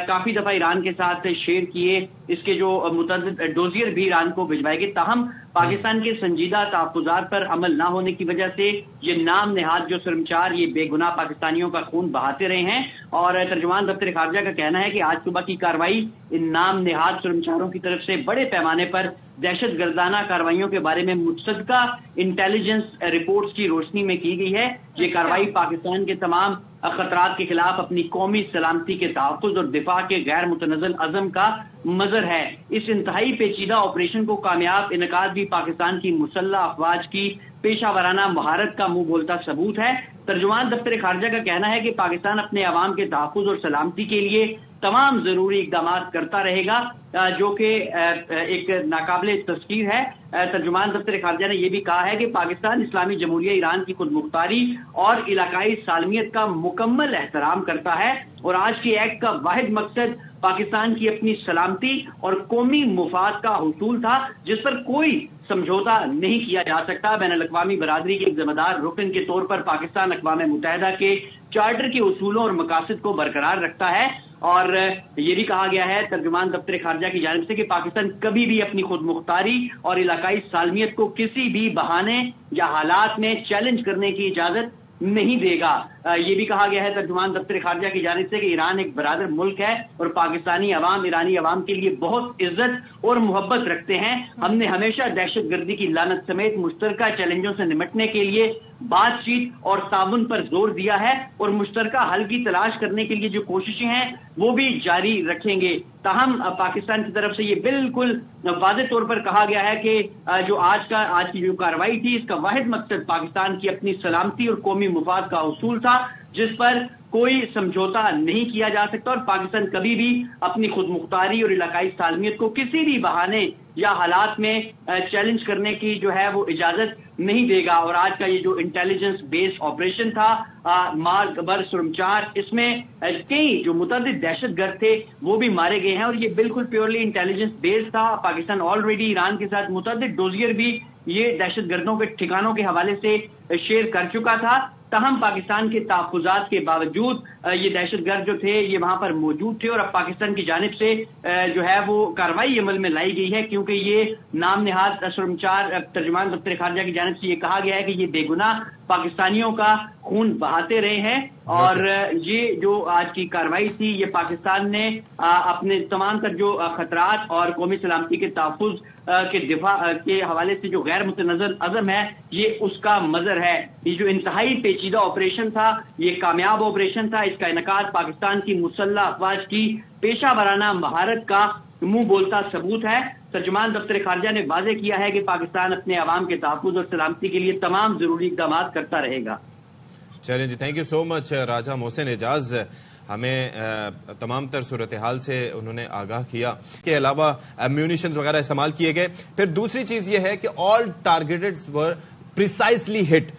کافی دفعہ ایران کے ساتھ شیئر کیے، اس کے جو متعدد ڈوزیر بھی ایران کو بھجوائے گئے، تاہم پاکستان کے سنجیدہ تحفظات پر عمل نہ ہونے کی وجہ سے یہ نام نہاد جو سرمچار یہ بے گناہ پاکستانیوں کا خون بہاتے رہے ہیں، اور ترجمان دفتر خارجہ کا کہنا ہے کہ آج صبح کی کارروائی ان نام نہاد سرمچاروں کی طرف سے بڑے پیمانے پر دہشت گردانہ کارروائیوں کے بارے میں مصدقہ انٹیلیجنس رپورٹس کی روشنی میں کی گئی ہے۔ یہ کارروائی پاکستان کے تمام خطرات کے خلاف اپنی قومی سلامتی کے تحفظ اور دفاع کے غیر متنازع عزم کا مظہر ہے۔ اس انتہائی پیچیدہ آپریشن کو کامیاب انعقاد بھی پاکستان کی مسلح افواج کی پیشہ ورانہ مہارت کا منہ بولتا ثبوت ہے۔ ترجمان دفتر خارجہ کا کہنا ہے کہ پاکستان اپنے عوام کے تحفظ اور سلامتی کے لیے تمام ضروری اقدامات کرتا رہے گا، جو کہ ایک ناقابل تذکیر ہے۔ ترجمان دفتر خارجہ نے یہ بھی کہا ہے کہ پاکستان اسلامی جمہوریہ ایران کی خود مختاری اور علاقائی سالمیت کا مکمل احترام کرتا ہے، اور آج کے ایکٹ کا واحد مقصد پاکستان کی اپنی سلامتی اور قومی مفاد کا حصول تھا، جس پر کوئی سمجھوتا نہیں کیا جا سکتا۔ بین الاقوامی برادری کے ایک ذمہ دار رکن کے طور پر پاکستان اقوام متحدہ کے چارٹر کے اصولوں اور مقاصد کو برقرار رکھتا ہے، اور یہ بھی کہا گیا ہے ترجمان دفتر خارجہ کی جانب سے کہ پاکستان کبھی بھی اپنی خود مختاری اور علاقائی سالمیت کو کسی بھی بہانے یا حالات میں چیلنج کرنے کی اجازت نہیں دے گا۔ یہ بھی کہا گیا ہے ترجمان دفتر خارجہ کی جانب سے کہ ایران ایک برادر ملک ہے اور پاکستانی عوام ایرانی عوام کے لیے بہت عزت اور محبت رکھتے ہیں۔ ہم نے ہمیشہ دہشت گردی کی لعنت سمیت مشترکہ چیلنجوں سے نمٹنے کے لیے بات چیت اور تعاون پر زور دیا ہے، اور مشترکہ حل کی تلاش کرنے کے لیے جو کوششیں ہیں وہ بھی جاری رکھیں گے۔ تاہم پاکستان کی طرف سے یہ بالکل واضح طور پر کہا گیا ہے کہ جو آج کی جو کارروائی تھی اس کا واحد مقصد پاکستان کی اپنی سلامتی اور قومی مفاد کا حصول تھا، جس پر کوئی سمجھوتا نہیں کیا جا سکتا، اور پاکستان کبھی بھی اپنی خود مختاری اور علاقائی سالمیت کو کسی بھی بہانے یا حالات میں چیلنج کرنے کی جو ہے وہ اجازت نہیں دے گا۔ اور آج کا یہ جو انٹیلیجنس بیس آپریشن تھا مارگ بر سرمچار، اس میں کئی جو متعدد دہشت گرد تھے وہ بھی مارے گئے ہیں، اور یہ بالکل پیورلی انٹیلیجنس بیس تھا۔ پاکستان آلریڈی ایران کے ساتھ متعدد ڈوزیر بھی یہ دہشت گردوں کے ٹھکانوں کے حوالے سے شیئر کر چکا تھا، تاہم پاکستان کے تحفظات کے باوجود یہ دہشت گرد جو تھے یہ وہاں پر موجود تھے، اور اب پاکستان کی جانب سے جو ہے وہ کارروائی عمل میں لائی گئی ہے، کیونکہ یہ نام نہاد سرمچار ترجمان دفتر خارجہ کی جانب سے یہ کہا گیا ہے کہ یہ بے گناہ پاکستانیوں کا خون بہاتے رہے ہیں، اور یہ جو آج کی کارروائی تھی یہ پاکستان نے اپنے تمام تر جو خطرات اور قومی سلامتی کے تحفظ کے دفاع کے حوالے سے جو غیر متنازع عزم ہے یہ اس کا مظہر ہے۔ یہ جو انتہائی پیچیدہ آپریشن تھا یہ کامیاب آپریشن تھا، اس کا انعقاد پاکستان کی مسلح افواج کی پیشہ ورانہ مہارت کا منہ بولتا ثبوت ہے۔ ترجمان دفتر خارجہ نے واضح کیا ہے کہ پاکستان اپنے عوام کے تحفظ اور سلامتی کے لیے تمام ضروری اقدامات کرتا رہے گا۔ چلیں جی، تھینک یو سو مچ راجہ محسن اعجاز، ہمیں تمام تر صورتحال سے انہوں نے آگاہ کیا۔ کے علاوہ میونیشنز وغیرہ استعمال کیے گئے۔ پھر دوسری چیز یہ ہے کہ آل targeted were precisely hit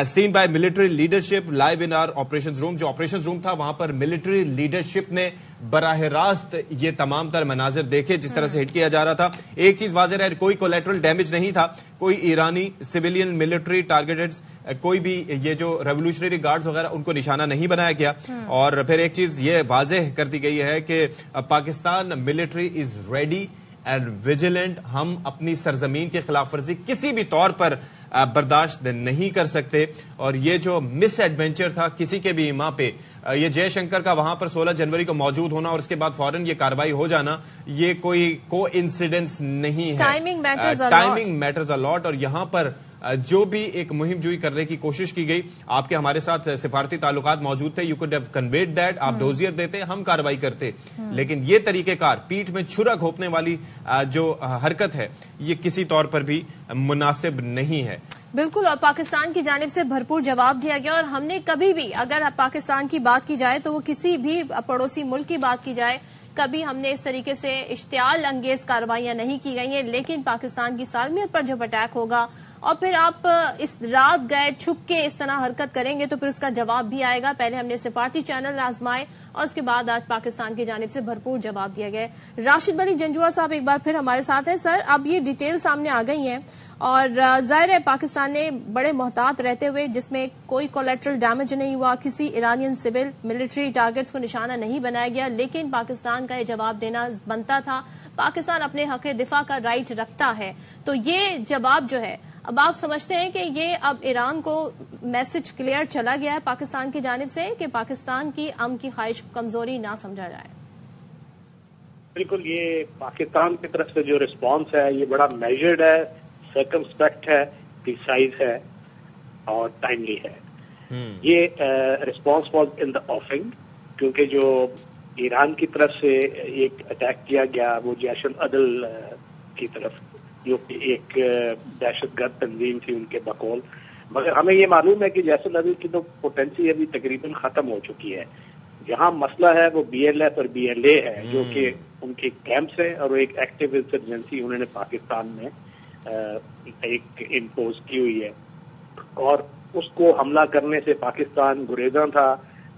seen by military leadership live in our operations room۔ جو operations room تھا وہاں پر military leadership نے براہ راست یہ تمام تر مناظر دیکھے جس طرح سے ہٹ کیا جا رہا تھا۔ ایک چیز واضح ہے، کوئی collateral damage نہیں تھا، کوئی ایرانی civilian military targeted کوئی بھی یہ جو ریولیوشنری گارڈز وغیرہ ان کو نشانہ نہیں بنایا گیا۔ اور پھر ایک چیز یہ واضح کر دی گئی ہے کہ Pakistan military is ready and vigilant, ہم اپنی سرزمین کی خلاف ورزی کسی بھی طور پر برداشت نہیں کر سکتے۔ اور یہ جو مس ایڈونچر تھا کسی کے بھی ایما پہ، یہ جے شنکر کا وہاں پر 16 جنوری کو موجود ہونا اور اس کے بعد فوراً یہ کارروائی ہو جانا، یہ کوئی کو انسیڈنس نہیں ہے، ٹائمنگ میٹرز اے لاٹ۔ اور یہاں پر جو بھی ایک مہم جوئی کرنے کی کوشش کی گئی، آپ کے ہمارے ساتھ سفارتی تعلقات موجود تھے، you could have conveyed that, آپ ڈوزیر دیتے ہم کارروائی کرتے، لیکن یہ طریقہ کار پیٹھ میں چھرا گھونپنے والی جو حرکت ہے یہ کسی طور پر بھی مناسب نہیں ہے۔ بالکل، اور پاکستان کی جانب سے بھرپور جواب دیا گیا، اور ہم نے کبھی بھی اگر پاکستان کی بات کی جائے تو وہ کسی بھی پڑوسی ملک کی بات کی جائے کبھی ہم نے اس طریقے سے اشتعال انگیز کارروائیاں نہیں کی گئی ہیں، لیکن پاکستان کی سالمیت پر جب اٹیک ہوگا اور پھر آپ اس رات گئے چھپ کے اس طرح حرکت کریں گے تو پھر اس کا جواب بھی آئے گا. پہلے ہم نے سفارتی چینل آزمائے اور اس کے بعد آج پاکستان کی جانب سے بھرپور جواب دیا گیا. راشد ولی جنجوعہ صاحب ایک بار پھر ہمارے ساتھ ہیں. سر اب یہ ڈیٹیل سامنے آ گئی ہیں اور ظاہر ہے پاکستان نے بڑے محتاط رہتے ہوئے جس میں کوئی کولیٹرل ڈیمیج نہیں ہوا, کسی ایرانین سول ملٹری ٹارگٹس کو نشانہ نہیں بنایا گیا, لیکن پاکستان کا یہ جواب دینا بنتا تھا. پاکستان اپنے حق دفاع کا رائٹ رکھتا ہے, تو یہ جواب جو ہے اب آپ سمجھتے ہیں کہ یہ اب ایران کو میسج کلیئر چلا گیا ہے پاکستان کی جانب سے کہ پاکستان کی امن کی خواہش کو کمزوری نہ سمجھا جائے؟ بالکل, یہ پاکستان کی طرف سے جو رسپانس ہے یہ بڑا میجرڈ ہے, سرکمسپیکٹ ہے, پریسائز ہے اور ٹائملی ہے. یہ رسپانس واز ان دا آفنگ, کیونکہ جو ایران کی طرف سے ایک اٹیک کیا گیا وہ جیش العدل کی طرف, جو کہ ایک دہشت گرد تنظیم تھی ان کے بقول, مگر ہمیں یہ معلوم ہے کہ جیش العدل کی تو پوٹینسی ابھی تقریباً ختم ہو چکی ہے. جہاں مسئلہ ہے وہ بی ایل ایف اور بی ایل اے ہے, جو کہ ان کے کیمپس ہیں, اور وہ ایک ایکٹیو انسرجنسی انہوں نے پاکستان میں ایک امپوز کی ہوئی ہے, اور اس کو حملہ کرنے سے پاکستان گریزاں تھا.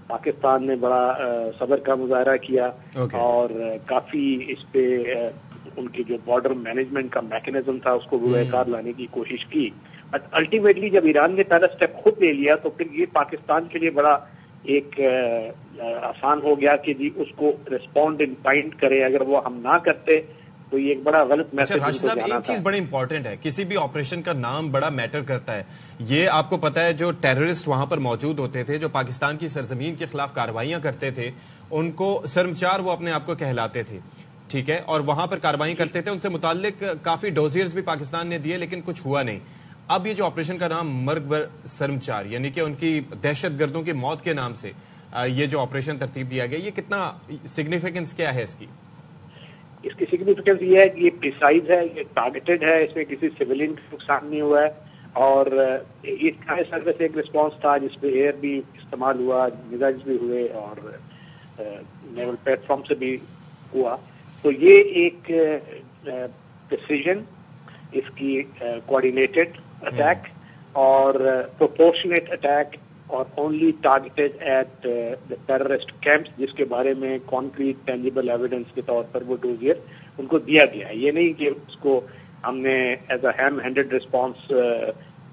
پاکستان نے بڑا صبر کا مظاہرہ کیا اور کافی اس پہ ان کی جو بارڈر مینجمنٹ کا میکنزم تھا اس کو روئے کار لانے کی کوشش کی. بٹ الٹیمیٹلی جب ایران نے پہلا اسٹیپ خود لے لیا تو پھر یہ پاکستان کے لیے بڑا ایک آسان ہو گیا کہ جی اس کو ریسپونڈ ان کائنڈ کرے. اگر وہ ہم نہ کرتے تو یہ ایک بڑا غلط میسج. راشد صاحب ایک چیز بڑی امپورٹنٹ ہے, کسی بھی آپریشن کا نام بڑا میٹر کرتا ہے. یہ آپ کو پتا ہے جو ٹیررسٹ وہاں پر موجود ہوتے تھے, جو پاکستان کی سرزمین کے خلاف کارروائیاں کرتے تھے, ان کو سرمچار وہ اپنے آپ کو کہلاتے تھے, ٹھیک ہے, اور وہاں پر کارروائیاں کرتے تھے. ان سے متعلق کافی ڈوزیئرز بھی پاکستان نے دیے لیکن کچھ ہوا نہیں. اب یہ جو آپریشن کا نام مرگ بر سرمچار, یعنی کہ ان کی دہشت گردوں کی موت کے نام سے یہ جو آپریشن ترتیب دیا گیا, یہ کتنا سگنیفیکنس کیا ہے اس کی؟ اس کی سگنیفیکینس یہ ہے کہ یہ پریسائز ہے, یہ ٹارگیٹڈ ہے, اس میں کسی سویلین کا نقصان نہیں ہوا ہے, اور اس کا سروس ایک رسپانس تھا جس پہ ایئر بھی استعمال ہوا, میزائلز بھی ہوئے اور نیول پلیٹ فارم سے بھی ہوا. تو یہ ایک پریسیژن, اس کی کوآرڈینیٹڈ اٹیک اور پروپورشنیٹ اٹیک اور only targeted at the terrorist camps, جس کے بارے میں کانکریٹ ٹینجیبل ایویڈنس کے طور پر وہ ڈوزیئر ان کو دیا گیا ہے. یہ نہیں کہ اس کو ہم نے as a ham handed response,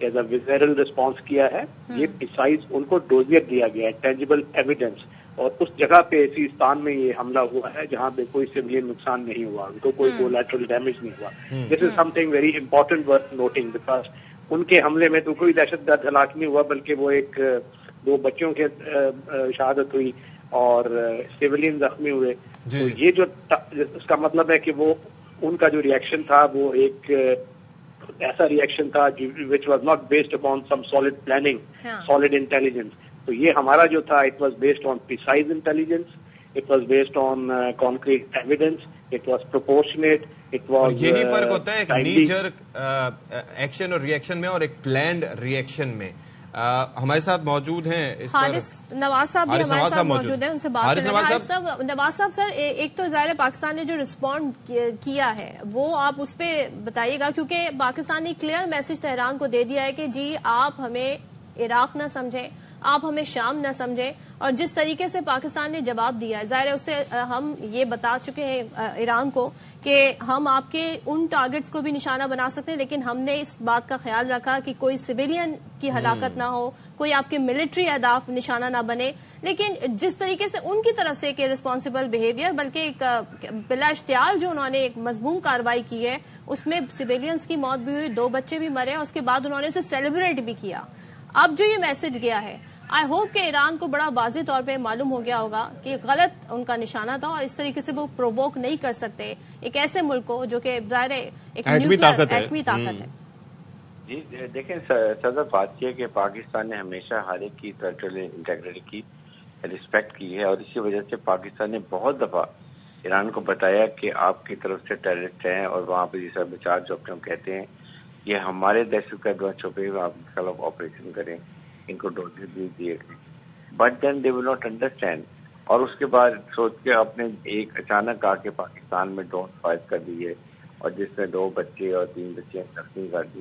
as a visceral response کیا ہے. یہ پریسائز ان کو ڈوزیئر دیا گیا ہے, ٹینجیبل ایویڈنس, اور اس جگہ پہ سیستان میں یہ حملہ ہوا ہے جہاں پہ کوئی سویلین نقصان نہیں ہوا, ان کو کوئی کولیٹرل ڈیمیج نہیں ہوا. This is something very important worth noting, because ان کے حملے میں تو کوئی دہشت گرد ہلاک نہیں ہوا, بلکہ وہ ایک 2 بچوں کے شہادت ہوئی اور سیولین زخمی ہوئے. تو یہ جو اس کا مطلب ہے کہ وہ ان کا جو ریئیکشن تھا وہ ایک ایسا ریئیکشن تھا which was not based upon some solid planning, solid intelligence. تو یہ ہمارا جو تھا it was based on precise intelligence, it was based on concrete evidence, it was proportionate, it was. یہی فرق ہوتا ہے ایک نی جرک ایکشن اور ریئیکشن میں اور ایک پلانڈ ریئیکشن میں. ہمارے ساتھ موجود ہیں حارث نواز صاحب بھی ہمارے ساتھ موجود ہیں, ان سے بات کریں. نواز صاحب سر, ایک تو ظاہر پاکستان نے جو رسپونڈ کیا ہے وہ آپ اس پہ بتائیے گا, کیونکہ پاکستان نے کلیئر میسج تہران کو دے دیا ہے کہ جی آپ ہمیں عراق نہ سمجھیں, آپ ہمیں شام نہ سمجھیں, اور جس طریقے سے پاکستان نے جواب دیا ہے ظاہر ہے اس سے ہم یہ بتا چکے ہیں ایران کو کہ ہم آپ کے ان ٹارگٹس کو بھی نشانہ بنا سکتے ہیں, لیکن ہم نے اس بات کا خیال رکھا کہ کوئی سویلین کی ہلاکت نہ ہو, کوئی آپ کے ملٹری اہداف نشانہ نہ بنے. لیکن جس طریقے سے ان کی طرف سے ایک ریسپانسبل بہیویئر, بلکہ ایک بلا اشتعال جو انہوں نے ایک مضمون کارروائی کی ہے اس میں سویلینز کی موت بھی ہوئی, 2 بچے بھی مرے, اور اس کے بعد انہوں نے اسے سیلیبریٹ بھی کیا. اب جو یہ میسج گیا ہے, آئی ہوپ کہ ایران کو بڑا واضح طور پہ معلوم ہو گیا ہوگا کہ غلط ان کا نشانہ تھا, اور اس طریقے سے وہ پرووک نہیں کر سکتے ایک ایسے ملک کو جو کہ ظاہر ایک ایٹمی طاقت ہے. جی دیکھیں صدر, بات یہ کہ پاکستان نے ہمیشہ ہر ایک کی ٹیریٹریل انٹیگریٹی کی رسپیکٹ کی ہے, اور اسی وجہ سے پاکستان نے بہت دفعہ ایران کو بتایا کہ آپ کی طرف سے ٹیررسٹ ہیں اور وہاں پہ جیسا بچار جو اپنے کہتے ہیں یہ ہمارے دہشت گرد چھپے ہوئے, آپ کے خلاف آپریشن کریں, ان کو ڈوزز بھی دیے گئے. But then they will not understand, اور اس کے بعد سوچ کے آپ نے ایک اچانک آ کے پاکستان میں ڈرون فائر کر دی ہے, اور جس میں 2 بچے اور 3 بچے زخمی کر دی.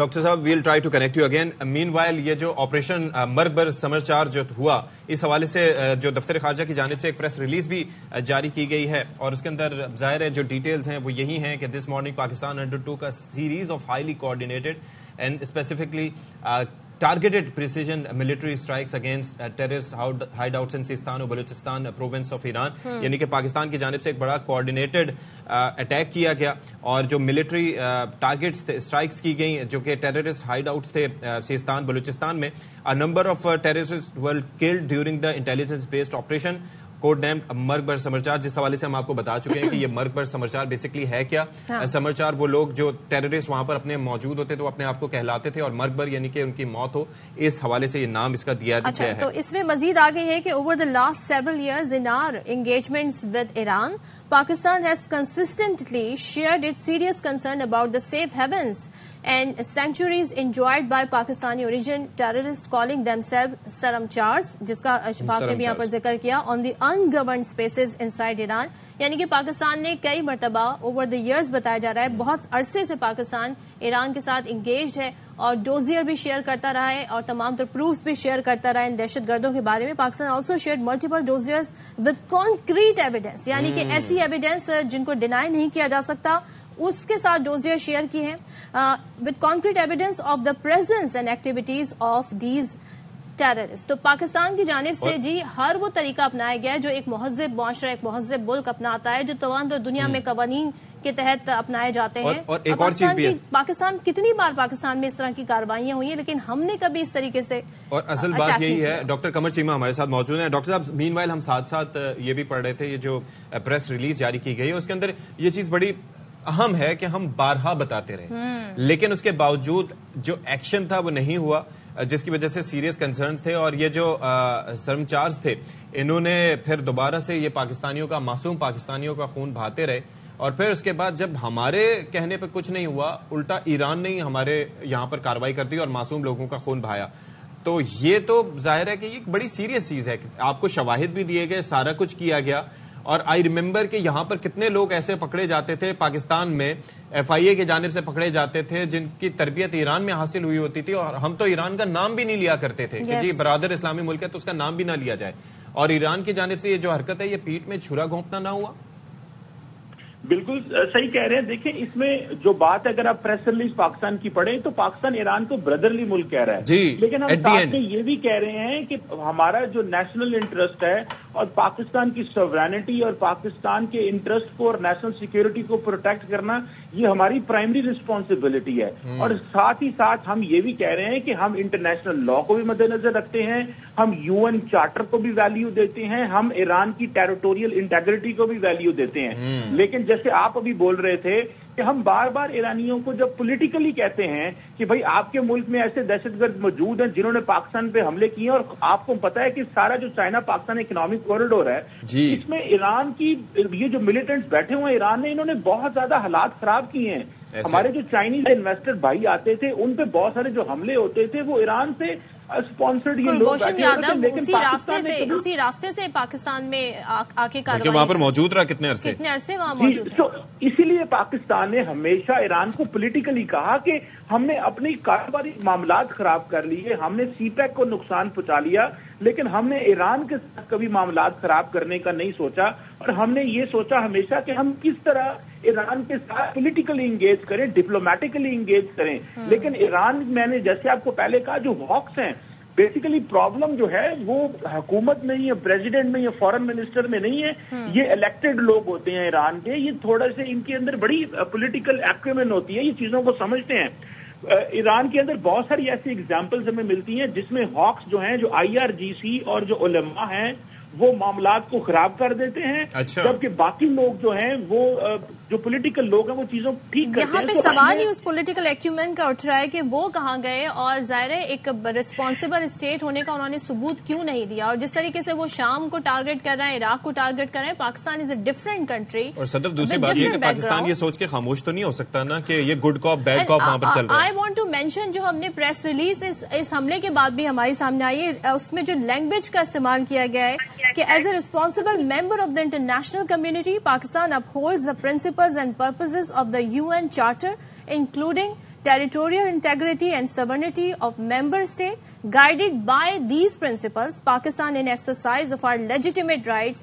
ڈاکٹر صاحب we'll try to connect you again. Meanwhile یہ جو آپریشن مرگ بر سمرچار جو ہوا, اس حوالے سے جو دفتر خارجہ کی جانب سے ایک پریس ریلیز بھی جاری کی گئی ہے, اور اس کے اندر ظاہر ہے جو ڈیٹیلز ہیں وہ یہی ہیں کہ this morning Pakistan undertook a series of highly coordinated and specifically targeted precision military strikes against terrorist hideouts in Sistan اور بلوچستان province of Iran. یعنی کہ پاکستان کی جانب سے ایک بڑا کوآرڈینیٹڈ اٹیک کیا گیا, اور جو ملٹری ٹارگیٹس اسٹرائکس کی گئیں جو کہ ٹیررسٹ ہائیڈ آؤٹس تھے سیستان بلوچستان میں. A number of terrorists were killed during the intelligence based operation code name مرگ بر سمرچار, جس حوالے سے ہم آپ کو بتا چکے ہیں کہ یہ مرگ بر سمرچار بیسکلی ہے کیا. سمرچار وہ لوگ جو ٹیررسٹ وہاں پر اپنے موجود ہوتے تو اپنے آپ کو کہلاتے تھے, اور مرگ بر یعنی کہ ان کی موت ہو, اس حوالے سے یہ نام اس کا دیا گیا ہے. تو اس میں مزید آگے ہے کہ over the last several years in our engagements with Iran, Pakistan has consistently shared its serious concern about the safe havens and sanctuaries enjoyed by Pakistani origin terrorists calling themselves Saramchars, جس کا اشفاق نے بھی یہاں پر ذکر کیا, on the ungoverned spaces inside Iran. یعنی کہ پاکستان نے کئی مرتبہ اوور دا ایئرز بتایا جا رہا ہے, بہت عرصے سے پاکستان ایران کے ساتھ انگیجڈ ہے, اور ڈوزیئر بھی شیئر کرتا رہا ہے, اور تمام تر پروفس بھی شیئر کرتا رہا ہے ان دہشت گردوں کے بارے میں. Pakistan also shared multiple dossiers with concrete evidence, یعنی کہ ایسی ایویڈینس جن کو ڈینائی نہیں کیا جا سکتا, اس کے ساتھ ڈوزیئر شیئر کی ہیں with concrete evidence of the presence and activities of these terrorist. تو پاکستان کی جانب سے جی ہر وہ طریقہ اپنایا گیا ہے جو ایک مہذب معاشرہ, ایک مہذب ملک اپناتا ہے, جو تمام دنیا میں قوانین کے تحت اپنائے جاتے ہیں. اور ایک اور چیز بھی ہے, پاکستان کتنی بار پاکستان میں اس طرح کی کاروائیاں ہوئی ہیں, لیکن ہم نے کبھی اس طریقے سے, اور اصل بات یہی ہے. ڈاکٹر قمر چیمہ ہمارے ساتھ موجود ہیں. ڈاکٹر صاحب مین وائل ہم ساتھ ساتھ یہ بھی پڑھ رہے تھے, یہ جو پریس ریلیز جاری کی گئی ہے اس کے اندر یہ چیز بڑی اہم ہے کہ ہم بارہا بتاتے رہے, لیکن اس کے باوجود جو ایکشن تھا وہ نہیں ہوا, جس کی وجہ سے سیریس کنسرنز تھے. اور یہ جو سرمچارز تھے انہوں نے پھر دوبارہ سے یہ پاکستانیوں کا, معصوم پاکستانیوں کا خون بہاتے رہے, اور پھر اس کے بعد جب ہمارے کہنے پہ کچھ نہیں ہوا, الٹا ایران نے ہی ہمارے یہاں پر کارروائی کر دی اور معصوم لوگوں کا خون بہایا. تو یہ تو ظاہر ہے کہ یہ بڑی سیریس چیز ہے. آپ کو شواہد بھی دیے گئے, سارا کچھ کیا گیا, اور آئی ریممبر کہ یہاں پر کتنے لوگ ایسے پکڑے جاتے تھے پاکستان میں, ایف آئی اے کی جانب سے پکڑے جاتے تھے جن کی تربیت ایران میں حاصل ہوئی ہوتی تھی, اور ہم تو ایران کا نام بھی نہیں لیا کرتے تھے کہ جی برادر اسلامی ملک ہے تو اس کا نام بھی نہ لیا جائے. اور ایران کی جانب سے یہ جو حرکت ہے یہ پیٹ میں چھرا گھونپنا نہ ہوا. بالکل صحیح کہہ رہے ہیں. دیکھیں اس میں جو بات ہے, اگر آپ پریس ریلیز پاکستان کی پڑھیں تو پاکستان ایران کو بردرلی ملک کہہ رہا ہے, لیکن ہم ساتھ میں یہ بھی کہہ رہے ہیں کہ ہمارا جو نیشنل انٹرسٹ ہے اور پاکستان کی سوورینٹی اور پاکستان کے انٹرسٹ کو اور نیشنل سیکیورٹی کو پروٹیکٹ کرنا یہ ہماری پرائمری رسپانسبلٹی ہے. اور ساتھ ہی ساتھ ہم یہ بھی کہہ رہے ہیں کہ ہم انٹرنیشنل لا کو بھی مد نظر رکھتے ہیں, ہم UN چارٹر کو بھی ویلیو دیتے ہیں, ہم ایران کی ٹیریٹوریل انٹیگریٹی کو بھی ویلیو دیتے ہیں. لیکن جیسے آپ ابھی بول رہے تھے کہ ہم بار بار ایرانیوں کو جب پولیٹیکلی کہتے ہیں کہ بھائی آپ کے ملک میں ایسے دہشت گرد موجود ہیں جنہوں نے پاکستان پہ حملے کیے, اور آپ کو پتا ہے کہ سارا جو چائنا پاکستان اکنامک کوریڈور ہے اس میں ایران کی یہ جو ملیٹنٹس بیٹھے ہوئے ہیں ایران نے, انہوں نے بہت زیادہ حالات خراب کیے ہیں. ہمارے جو چائنیز انویسٹر بھائی آتے تھے ان پہ بہت سارے جو حملے ہوتے تھے وہ ایران سے اسپانسرڈ یہ لوگ بیٹھے ہوتے تھے, لیکن اسی راستے سے پاکستان میں آ کے وہاں پر موجود رہا کتنے عرصے وہاں موجود. اسی لیے پاکستان نے ہمیشہ ایران کو پولیٹیکلی کہا کہ ہم نے اپنی کاروباری معاملات خراب کر لیے, ہم نے سی پیک کو نقصان پہنچا لیا, لیکن ہم نے ایران کے ساتھ کبھی معاملات خراب کرنے کا نہیں سوچا, اور ہم نے یہ سوچا ہمیشہ کہ ہم کس طرح ایران کے ساتھ پولیٹیکلی انگیج کریں, ڈپلومیٹکلی انگیج کریں. لیکن ایران, میں نے جیسے آپ کو پہلے کہا, جو ہاکس ہیں بیسیکلی پرابلم جو ہے وہ حکومت میں یا پریزیڈنٹ میں یا فورن منسٹر میں نہیں ہے, یہ الیکٹڈ لوگ ہوتے ہیں ایران کے, یہ تھوڑا سے ان کے اندر بڑی پولیٹیکل ایکومن ہوتی ہے, یہ چیزوں کو سمجھتے ہیں. ایران کے اندر بہت ساری ایسی ایگزامپلز ہمیں ملتی ہیں جس میں ہاکس جو ہیں, جو IRGC اور جو علماء ہیں وہ معاملات کو خراب کر دیتے ہیں, جبکہ باقی لوگ جو ہیں وہ جو پولیٹیکل لوگ ہیں وہ چیزوں ٹھیک کرتے ہیں. یہاں پہ سوال ہی اس پولیٹیکل ایکیومن کا اٹھ رہا ہے کہ وہ کہاں گئے, اور ظاہر ہے ایک ریسپانسبل اسٹیٹ ہونے کا انہوں نے ثبوت کیوں نہیں دیا. اور جس طریقے سے وہ شام کو ٹارگٹ کر رہے ہیں, عراق کو ٹارگٹ کر رہے ہیں, پاکستان از اے ڈفرنٹ کنٹری. اور صدر دوسری بات یہ کہ پاکستان یہ سوچ کے خاموش تو نہیں ہو سکتا نا کہ یہ گڈ کاپ بیڈ کاپ وہاں پر چل رہا ہے. آئی وانٹ ٹو مینشن, جو ہم نے پریس ریلیز اس حملے کے بعد بھی ہماری سامنے آئی ہے, اس میں جو لینگویج کا استعمال کیا گیا ہے کہ as a responsible member of the international community, Pakistan upholds the principles and purposes of the UN Charter, including territorial integrity and sovereignty of member state. Guided by these principles, Pakistan in exercise of our legitimate rights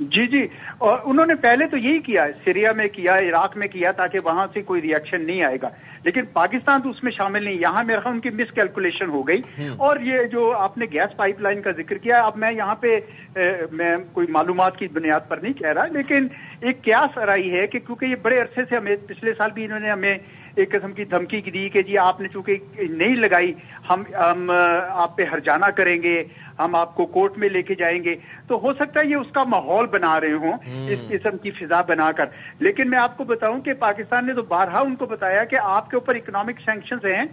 جی جی، اور انہوں نے پہلے تو یہی کیا ہے، Syria میں کیا، عراق میں کیا، تاکہ وہاں سے کوئی ریئیکشن نہیں آئے گا، لیکن پاکستان تو اس میں شامل نہیں. یہاں میرا خیال ان کی مس کیلکولیشن ہو گئی. اور یہ جو آپ نے گیس پائپ لائن کا ذکر کیا، اب میں یہاں پہ میں کوئی معلومات کی بنیاد پر نہیں کہہ رہا، لیکن ایک قیاس آرائی ہے کہ کیونکہ یہ بڑے عرصے سے ہمیں پچھلے سال بھی انہوں نے ہمیں ایک قسم کی دھمکی دی کہ جی آپ نے چونکہ نہیں لگائی ہم آپ پہ ہرجانہ کریں گے، ہم آپ کو کورٹ میں لے کے جائیں گے. تو ہو سکتا ہے یہ اس کا ماحول بنا رہے ہوں، اس قسم کی فضا بنا کر. لیکن میں آپ کو بتاؤں کہ پاکستان نے تو بارہا ان کو بتایا کہ آپ کے اوپر اکنامک سینکشنز ہیں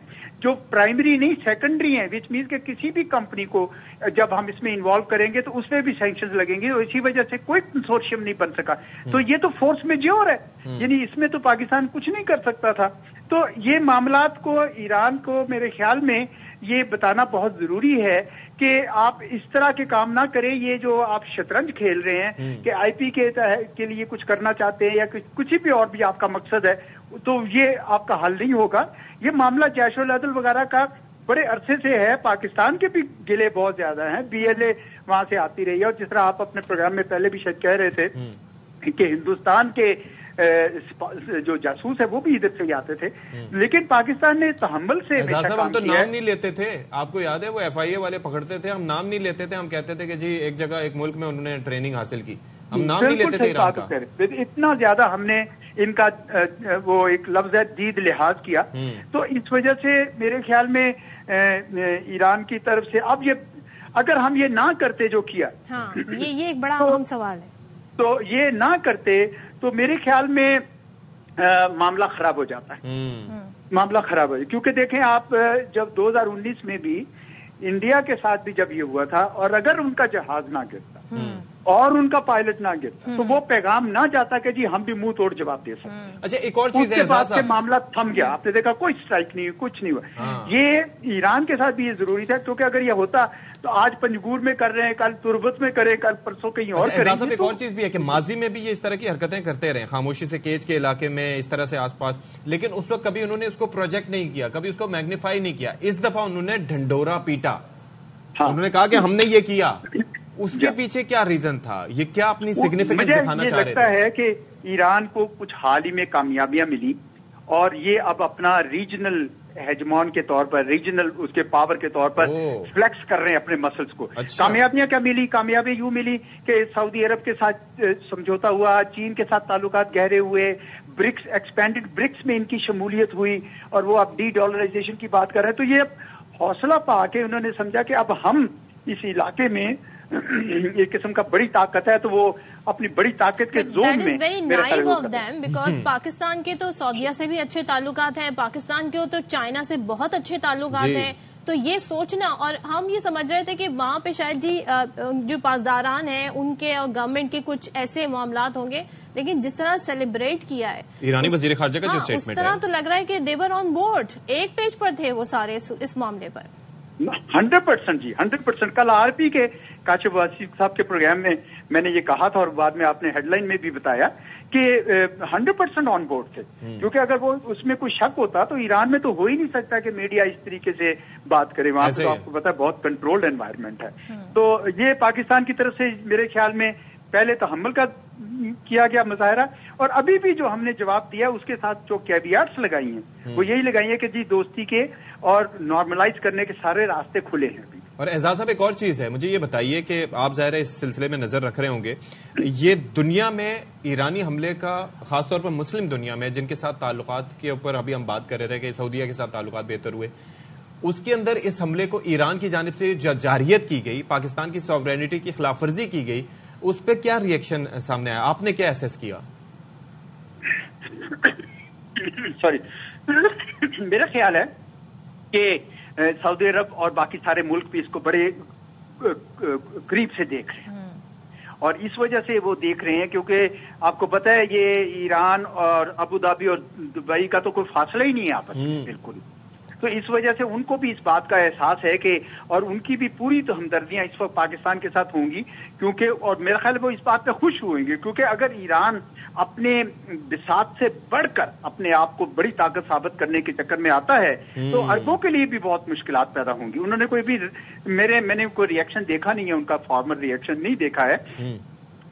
جو پرائمری نہیں سیکنڈری ہیں، وچ مینس کہ کسی بھی کمپنی کو جب ہم اس میں انوالو کریں گے تو اس میں بھی سینکشنز لگیں گے، اور اسی وجہ سے کوئی کنسورشیم نہیں بن سکا. تو یہ تو فورس میجور ہے، یعنی اس میں تو پاکستان کچھ نہیں کر سکتا تھا. تو یہ معاملات کو ایران کو میرے خیال میں یہ بتانا بہت ضروری ہے کہ آپ اس طرح کے کام نہ کریں. یہ جو آپ شطرنج کھیل رہے ہیں کہ آئی پی کے لیے کچھ کرنا چاہتے ہیں یا کچھ بھی اور بھی آپ کا مقصد ہے، تو یہ آپ کا حل نہیں ہوگا. یہ معاملہ جیش العدل وغیرہ کا بڑے عرصے سے ہے، پاکستان کے بھی گلے بہت زیادہ ہیں، بی ایل اے وہاں سے آتی رہی ہے. اور جس طرح آپ اپنے پروگرام میں پہلے بھی شاید کہہ رہے تھے کہ ہندوستان کے جو جاسوس ہے وہ بھی ادھر سے ہی آتے تھے، لیکن پاکستان نے تحمل سے ہم تو نام نہیں لیتے تھے. آپ کو یاد ہے وہ ایف آئی اے والے پکڑتے تھے، ہم نام نہیں لیتے تھے، ہم کہتے تھے کہ جی ایک جگہ ایک ملک میں انہوں نے ٹریننگ حاصل کی، ہم نام نہیں لیتے تھے ایران کا. اتنا زیادہ ہم نے ان کا وہ ایک لفظ ہے دید لحاظ کیا. تو اس وجہ سے میرے خیال میں ایران کی طرف سے اب یہ اگر ہم یہ نہ کرتے جو کیا، یہ ایک بڑا اہم سوال ہے، تو یہ نہ کرتے تو میرے خیال میں معاملہ خراب ہو جاتا ہے. معاملہ خراب ہو جائے، کیونکہ دیکھیں آپ جب 2019 میں بھی انڈیا کے ساتھ بھی جب یہ ہوا تھا، اور اگر ان کا جہاز نہ گرتا اور ان کا پائلٹ نہ گرتا تو وہ پیغام نہ جاتا کہ جی ہم بھی منہ توڑ جواب دے سکتے. اچھا ایک اور چیز ہے، اس کے بعد سے معاملہ تھم گیا. آپ نے دیکھا کوئی اسٹرائک نہیں ہوئی، کچھ نہیں ہوا. یہ ایران کے ساتھ بھی یہ ضروری تھا، کیونکہ اگر یہ ہوتا تو آج پنجگور میں کر رہے ہیں، کل تربت میں کریں، کل پرسوں کہیں اور کریں. ایک اور چیز بھی ہے کہ ماضی میں بھی یہ اس طرح کی حرکتیں کرتے رہے، خاموشی سے کیچ کے علاقے میں اس طرح سے آس پاس، لیکن اس وقت کبھی انہوں نے اس کو پروجیکٹ نہیں کیا، کبھی اس کو میگنیفائی نہیں کیا. اس دفعہ انہوں نے ڈھنڈورا پیٹا، انہوں نے کہا کہ ہم نے یہ کیا. اس کے پیچھے کیا ریزن تھا؟ یہ کیا اپنی سگنیفیکینس دکھانا چاہ رہے تھے؟ مجھے لگتا ہے کہ ایران کو کچھ حال ہی میں کامیابیاں ملی، اور یہ اب اپنا ریجنل ہیجمون کے طور پر، ریجنل اس کے پاور کے طور پر فلیکس کر رہے ہیں اپنے مسلز کو. کامیابیاں کیا ملی؟ کامیابی یوں ملی کہ سعودی عرب کے ساتھ سمجھوتا ہوا، چین کے ساتھ تعلقات گہرے ہوئے، برکس ایکسپینڈڈ برکس میں ان کی شمولیت ہوئی، اور وہ اب ڈی ڈالرائزیشن کی بات کر رہے ہیں. تو یہ حوصلہ پا کے انہوں نے سمجھا کہ اب ہم اس علاقے میں ایک قسم کا بڑی طاقت ہے، تو وہ اپنی بڑی طاقت کے زون میں بیکاز پاکستان کے تو سعودیہ سے بھی اچھے تعلقات ہیں، پاکستان کے تو چائنا سے بہت اچھے تعلقات ہیں. تو یہ سوچنا، اور ہم یہ سمجھ رہے تھے کہ وہاں پہ شاید جی جو پاسداران ہیں ان کے اور گورنمنٹ کے کچھ ایسے معاملات ہوں گے، لیکن جس طرح سیلیبریٹ کیا ہے ایرانی وزیر خارجہ کا جو اسٹیٹمنٹ ہے، اس طرح تو لگ رہا ہے کہ دے ور آن بورڈ، ایک پیج پر تھے وہ سارے اس معاملے پر. 100% جی 100%. کل آر پی کے کاشف واسف صاحب کے پروگرام میں نے یہ کہا تھا، اور بعد میں آپ نے ہیڈ لائن میں بھی بتایا کہ 100% آن بورڈ تھے. کیونکہ اگر وہ اس میں کوئی شک ہوتا تو ایران میں تو ہو ہی نہیں سکتا کہ میڈیا اس طریقے سے بات کرے. وہاں پہ تو آپ کو پتا ہے بہت کنٹرولڈ انوائرمنٹ ہے. تو یہ پاکستان کی طرف سے میرے خیال میں پہلے تحمل کا کیا گیا مظاہرہ، اور ابھی بھی جو ہم نے جواب دیا اس کے ساتھ جو کیویٹس لگائی ہیں وہ یہی لگائی ہیں کہ جی دوستی کے اور نارملائز کرنے کے سارے راستے کھلے ہیں ابھی. اور اعزاز صاحب ایک اور چیز ہے، مجھے یہ بتائیے کہ آپ ظاہر ہے اس سلسلے میں نظر رکھ رہے ہوں گے، یہ دنیا میں ایرانی حملے کا، خاص طور پر مسلم دنیا میں جن کے ساتھ تعلقات کے اوپر ابھی ہم بات کر رہے تھے کہ سعودیہ کے ساتھ تعلقات بہتر ہوئے، اس کے اندر اس حملے کو ایران کی جانب سے جارحیت کی گئی، پاکستان کی سوورینٹی کی خلاف ورزی کی گئی، اس پہ کیا ری ایکشن سامنے آیا؟ آپ نے کیا ایسیس کیا؟ سوری، میرا خیال ہے کہ سعودی عرب اور باقی سارے ملک بھی اس کو بڑے قریب سے دیکھ رہے ہیں، اور اس وجہ سے وہ دیکھ رہے ہیں کیونکہ آپ کو پتہ ہے یہ ایران اور ابو دھابی اور دبئی کا تو کوئی فاصلہ ہی نہیں ہے آپس میں بالکل. تو اس وجہ سے ان کو بھی اس بات کا احساس ہے کہ، اور ان کی بھی پوری تو ہمدردیاں اس وقت پاکستان کے ساتھ ہوں گی، کیونکہ اور میرا خیال ہے وہ اس بات پہ خوش ہوئیں گے، کیونکہ اگر ایران اپنے بساط سے بڑھ کر اپنے آپ کو بڑی طاقت ثابت کرنے کے چکر میں آتا ہے تو عربوں کے لیے بھی بہت مشکلات پیدا ہوں گی. انہوں نے کوئی بھی میں نے کوئی ری ایکشن دیکھا نہیں ہے، ان کا فارمل ری ایکشن نہیں دیکھا ہے،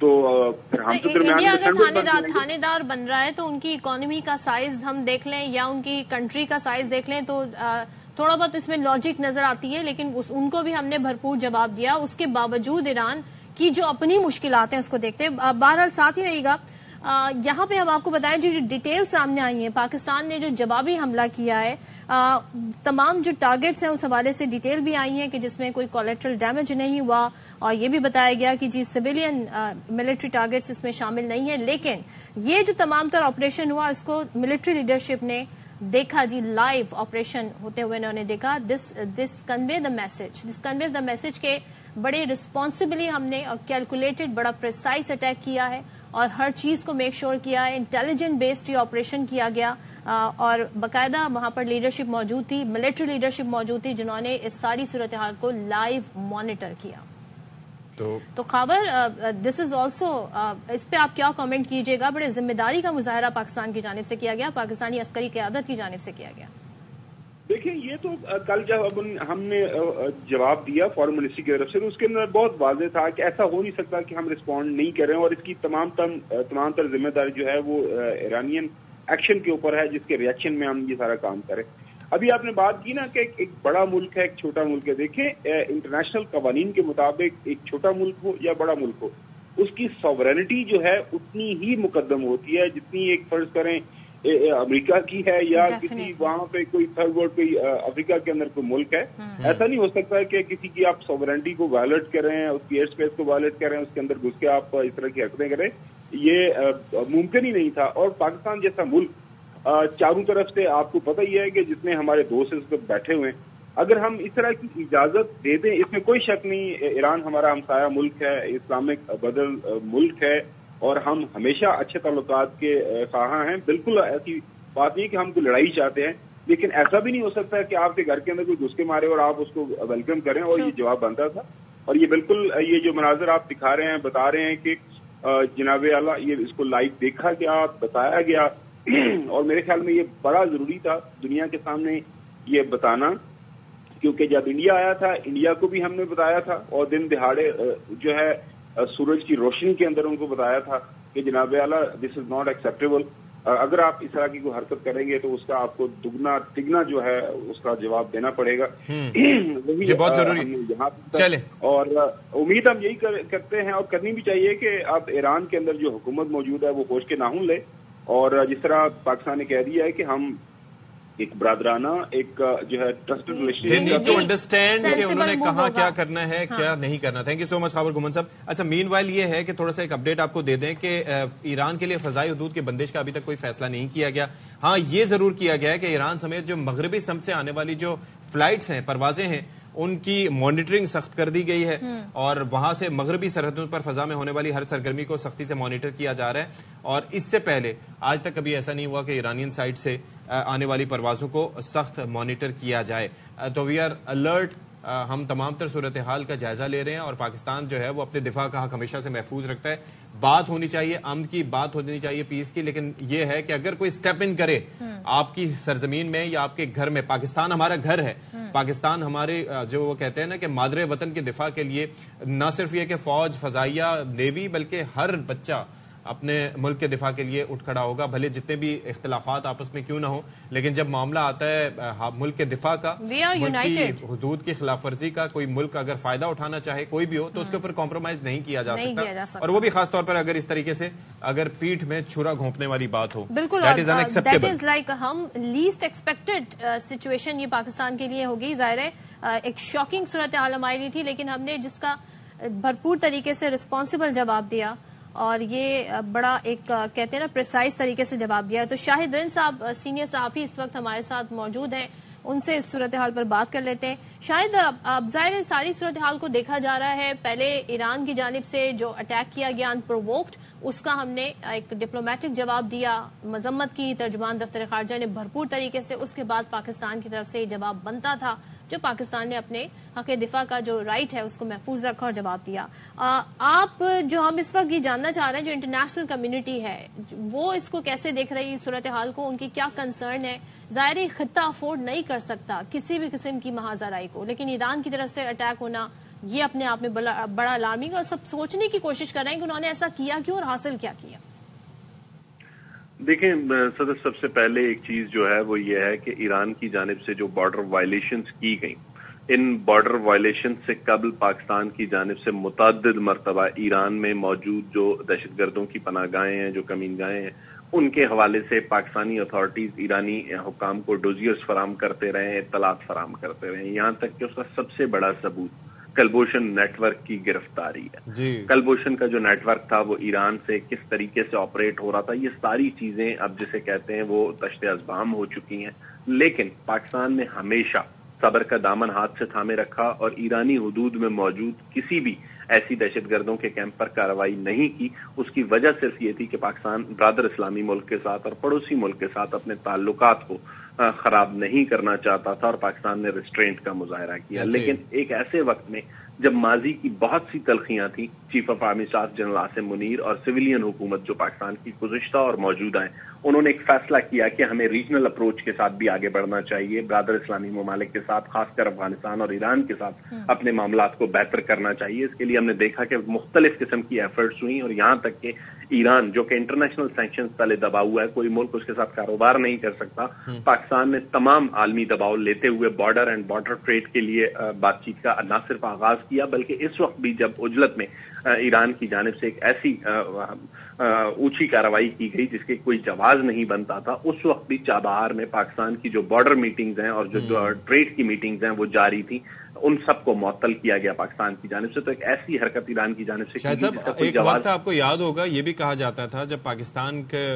تو پھر ہم تو انڈیا اگر تھانے دار بن رہا ہے تو ان کی اکانومی کا سائز ہم دیکھ لیں یا ان کی کنٹری کا سائز دیکھ لیں تو تھوڑا بہت اس میں لاجک نظر آتی ہے، لیکن ان کو بھی ہم نے بھرپور جواب دیا. اس کے باوجود ایران کی جو اپنی مشکلات ہیں اس کو دیکھتے ہیں. بہرحال ساتھ ہی رہے گا. یہاں پہ ہم آپ کو بتائیں جو ڈیٹیل سامنے آئی ہیں، پاکستان نے جو جوابی حملہ کیا ہے، تمام جو ٹارگٹس ہیں اس حوالے سے ڈیٹیل بھی آئی ہیں کہ جس میں کوئی کولیٹرل ڈیمیج نہیں ہوا، اور یہ بھی بتایا گیا کہ جی سویلین ملٹری ٹارگٹس اس میں شامل نہیں ہیں. لیکن یہ جو تمام تر آپریشن ہوا اس کو ملٹری لیڈرشپ نے دیکھا، جی لائیو آپریشن ہوتے ہوئے انہوں نے دیکھا. دس کنویز دا میسج کہ بڑے ریسپانسبلی ہم نے اور کیلکولیٹڈ بڑا پریسائز اٹیک کیا ہے اور ہر چیز کو میک شور کیا ہے. انٹیلیجنٹ بیسڈ یہ آپریشن کیا گیا اور باقاعدہ وہاں پر لیڈرشپ موجود تھی، ملٹری لیڈرشپ موجود تھی جنہوں نے اس ساری صورتحال کو لائیو مانیٹر کیا. تو خاور دس از آلسو، اس پہ آپ کیا کامنٹ کیجیے گا؟ بڑے ذمہ داری کا مظاہرہ پاکستان کی جانب سے کیا گیا، پاکستانی عسکری قیادت کی جانب سے کیا گیا. دیکھیں یہ تو کل جب ہم نے جواب دیا فارن منسٹری کی طرف سے تو اس کے اندر بہت واضح تھا کہ ایسا ہو نہیں سکتا کہ ہم رسپونڈ نہیں کریں، اور اس کی تمام تر ذمہ داری جو ہے وہ ایرانین ایکشن کے اوپر ہے جس کے ریئیکشن میں ہم یہ سارا کام کریں. ابھی آپ نے بات کی نا کہ ایک بڑا ملک ہے ایک چھوٹا ملک ہے. دیکھیں انٹرنیشنل قوانین کے مطابق ایک چھوٹا ملک ہو یا بڑا ملک ہو اس کی سوورینٹی جو ہے اتنی ہی مقدم ہوتی ہے جتنی ایک فرض کریں امریکہ کی ہے یا کسی وہاں پہ کوئی تھرڈ ورلڈ کوئی افریقہ کے اندر کوئی ملک ہے. ایسا نہیں ہو سکتا کہ کسی کی آپ سوورینٹی کو وائلیٹ کریں، اس کی ایئر اسپیس کو وائلیٹ کریں، اس کے اندر گھس کے آپ اس طرح کی حرکتیں کریں. یہ ممکن ہی نہیں تھا. اور پاکستان جیسا ملک چاروں طرف سے آپ کو پتہ ہی ہے کہ جتنے ہمارے دوست اس وقت بیٹھے ہوئے ہیں، اگر ہم اس طرح کی اجازت دے دیں اس میں کوئی شک نہیں. ایران ہمارا ہمسایہ ملک ہے، اسلامک بدل ملک ہے اور ہم ہمیشہ اچھے تعلقات کے خواہاں ہیں. بالکل ایسی بات نہیں کہ ہم کو لڑائی چاہتے ہیں، لیکن ایسا بھی نہیں ہو سکتا کہ آپ کے گھر کے اندر کوئی گھس کے مارے اور آپ اس کو ویلکم کریں. اور یہ جواب بنتا تھا. اور یہ بالکل یہ جو مناظر آپ دکھا رہے ہیں بتا رہے ہیں کہ جناب اعلیٰ یہ اس کو لائیو دیکھا گیا، بتایا گیا اور میرے خیال میں یہ بڑا ضروری تھا دنیا کے سامنے یہ بتانا، کیونکہ جب انڈیا آیا تھا انڈیا کو بھی ہم نے بتایا تھا اور دن دہاڑے جو ہے سورج کی روشنی کے اندر ان کو بتایا تھا کہ جناب اعلیٰ دس از ناٹ ایکسیپٹیبل. اگر آپ اس طرح کی کوئی حرکت کریں گے تو اس کا آپ کو دگنا تگنا جو ہے اس کا جواب دینا پڑے گا. یہ بہت ضروری چلے اور امید ہم یہی کرتے ہیں اور کرنی بھی چاہیے کہ اب ایران کے اندر جو حکومت موجود ہے وہ ہوش کے ناخن لے اور جس طرح پاکستان نے کہہ دیا ہے کہ ہم ایک برادرانہ ایک جو ہے ٹرسٹڈ ریلیشن ٹو انڈرسٹینڈ کہ انہوں نے کہاں کیا کرنا ہے کیا نہیں کرنا. تھینک یو سو مچ خاور گومن صاحب. اچھا مین وائل یہ ہے کہ تھوڑا سا ایک اپڈیٹ آپ کو دے دیں کہ ایران کے لیے فضائی حدود کی بندش کا ابھی تک کوئی فیصلہ نہیں کیا گیا. ہاں یہ ضرور کیا گیا ہے کہ ایران سمیت جو مغربی سمت سے آنے والی جو فلائٹس ہیں پروازیں ہیں ان کی مانیٹرنگ سخت کر دی گئی ہے اور وہاں سے مغربی سرحدوں پر فضا میں ہونے والی ہر سرگرمی کو سختی سے مانیٹر کیا جا رہا ہے. اور اس سے پہلے آج تک کبھی ایسا نہیں ہوا کہ ایرانین سائڈ سے آنے والی پروازوں کو سخت مانیٹر کیا جائے. تو وی آر الرٹ. ہم تمام تر صورتحال کا جائزہ لے رہے ہیں اور پاکستان جو ہے وہ اپنے دفاع کا حق ہمیشہ سے محفوظ رکھتا ہے. بات ہونی چاہیے امن کی، بات ہونی چاہیے پیس کی، لیکن یہ ہے کہ اگر کوئی سٹیپ ان کرے آپ کی سرزمین میں یا آپ کے گھر میں، پاکستان ہمارا گھر ہے، پاکستان ہمارے جو وہ کہتے ہیں نا کہ مادر وطن کے دفاع کے لیے نہ صرف یہ کہ فوج، فضائیہ، نیوی، بلکہ ہر بچہ اپنے ملک کے دفاع کے لیے اٹھ کھڑا ہوگا، بھلے جتنے بھی اختلافات آپس میں کیوں نہ ہوں. لیکن جب معاملہ آتا ہے ملک کے دفاع کا، ملک کی حدود کی خلاف ورزی کا، کوئی ملک اگر فائدہ اٹھانا چاہے کوئی بھی ہو تو اس کے اوپر کمپرومائز نہیں کیا جا سکتا. اور وہ بھی خاص طور پر اگر اس طریقے سے اگر پیٹھ میں چھرا گھونپنے والی بات ہو. بالکل دیٹ از لائک ہم لیسٹ ایکسپیکٹڈ سچویشن یہ پاکستان کے لیے ہوگی. ظاہر ہے ایک شاکنگ صورتحال ہماری نہیں تھی، لیکن ہم نے جس کا بھرپور طریقے سے رسپانسبل جواب دیا اور یہ بڑا ایک کہتے ہیں نا پریسائز طریقے سے جواب دیا. تو شاہد رن صاحب سینئر صحافی اس وقت ہمارے ساتھ موجود ہیں، ان سے اس صورتحال پر بات کر لیتے ہیں. شاید اب ظاہر ہے ساری صورتحال کو دیکھا جا رہا ہے. پہلے ایران کی جانب سے جو اٹیک کیا گیا انپرووکڈ، اس کا ہم نے ایک ڈپلومیٹک جواب دیا، مذمت کی ترجمان دفتر خارجہ نے بھرپور طریقے سے. اس کے بعد پاکستان کی طرف سے یہ جواب بنتا تھا جو پاکستان نے اپنے حق دفاع کا جو رائٹ ہے اس کو محفوظ رکھا اور جواب دیا. آپ جو ہم اس وقت یہ جاننا چاہ رہے ہیں جو انٹرنیشنل کمیونٹی ہے وہ اس کو کیسے دیکھ رہی ہے صورتحال کو، ان کی کیا کنسرن ہے؟ ظاہر خطہ افورڈ نہیں کر سکتا کسی بھی قسم کی محاذ آرائی کو، لیکن ایران کی طرف سے اٹیک ہونا یہ اپنے آپ میں بڑا الارمنگ اور سب سوچنے کی کوشش کر رہے ہیں کہ انہوں نے ایسا کیا کیوں اور حاصل کیا کیا. دیکھیں صدر، سب سے پہلے ایک چیز جو ہے وہ یہ ہے کہ ایران کی جانب سے جو بارڈر وائلیشنز کی گئیں، ان بارڈر وائلیشن سے قبل پاکستان کی جانب سے متعدد مرتبہ ایران میں موجود جو دہشت گردوں کی پناہ گاہیں ہیں، جو کمین گاہیں ہیں، ان کے حوالے سے پاکستانی اتھارٹیز ایرانی حکام کو ڈوزیئرز فراہم کرتے رہے ہیں، اطلاعات فراہم کرتے رہے ہیں، یہاں تک کہ اس کا سب سے بڑا ثبوت کلبھوشن نیٹ ورک کی گرفتاری ہے. کلبھوشن کا جو نیٹ ورک تھا وہ ایران سے کس طریقے سے آپریٹ ہو رہا تھا، یہ ساری چیزیں اب جسے کہتے ہیں وہ تشت ازبام ہو چکی ہیں. لیکن پاکستان نے ہمیشہ صبر کا دامن ہاتھ سے تھامے رکھا اور ایرانی حدود میں موجود کسی بھی ایسی دہشت گردوں کے کیمپ پر کارروائی نہیں کی. اس کی وجہ صرف یہ تھی کہ پاکستان برادر اسلامی ملک کے ساتھ اور پڑوسی ملک کے ساتھ اپنے تعلقات کو خراب نہیں کرنا چاہتا تھا، اور پاکستان نے ریسٹرینٹ کا مظاہرہ کیا. لیکن ایک ایسے وقت میں جب ماضی کی بہت سی تلخیاں تھیں، chief of army staff general Asim Munir اور سویلین حکومت جو پاکستان کی گزشتہ اور موجودہ ہیں، انہوں نے ایک فیصلہ کیا کہ ہمیں ریجنل اپروچ کے ساتھ بھی آگے بڑھنا چاہیے، برادر اسلامی ممالک کے ساتھ، خاص کر افغانستان اور ایران کے ساتھ اپنے معاملات کو بہتر کرنا چاہیے. اس کے لیے ہم نے دیکھا کہ مختلف قسم کی ایفرٹس ہوئیں، اور یہاں تک کہ ایران جو کہ انٹرنیشنل سینکشنز تلے دبا ہوا ہے، کوئی ملک اس کے ساتھ کاروبار نہیں کر سکتا، پاکستان نے تمام عالمی دباؤ لیتے ہوئے بارڈر اینڈ بارڈر ٹریڈ کے لیے بات چیت کا نہ صرف آغاز کیا، بلکہ اس وقت بھی جب عجلت میں ایران کی جانب سے ایک ایسی اونچی کارروائی کی گئی جس کے کوئی جواز نہیں بنتا تھا، اس وقت بھی چابہار میں پاکستان کی جو بارڈر میٹنگز ہیں اور جو ٹریڈ کی میٹنگز ہیں وہ جاری تھی، ان سب کو معطل کیا گیا پاکستان کی جانب سے. تو ایک ایسی حرکت ایران کی جانب سے شاید صاحب ایک وقت آپ کو یاد ہوگا یہ بھی کہا جاتا تھا جب پاکستان کے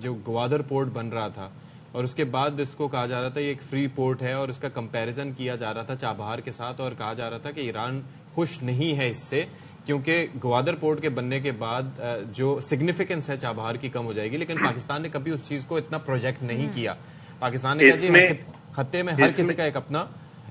جو گوادر پورٹ بن رہا تھا اور اس کے بعد اس کو کہا جا رہا تھا یہ ایک فری پورٹ ہے، اور اس کا کمپیریزن کیا جا رہا تھا چابہار کے ساتھ، اور کہا جا رہا تھا کہ ایران خوش نہیں ہے اس سے کیونکہ گوادر پورٹ کے بننے کے بعد جو سگنیفیکنس ہے چابہار کی کم ہو جائے گی. لیکن پاکستان نے کبھی اس چیز کو اتنا پروجیکٹ نہیں کیا. پاکستان نے کہا جی خطے میں ہر کسی کا ایک اپنا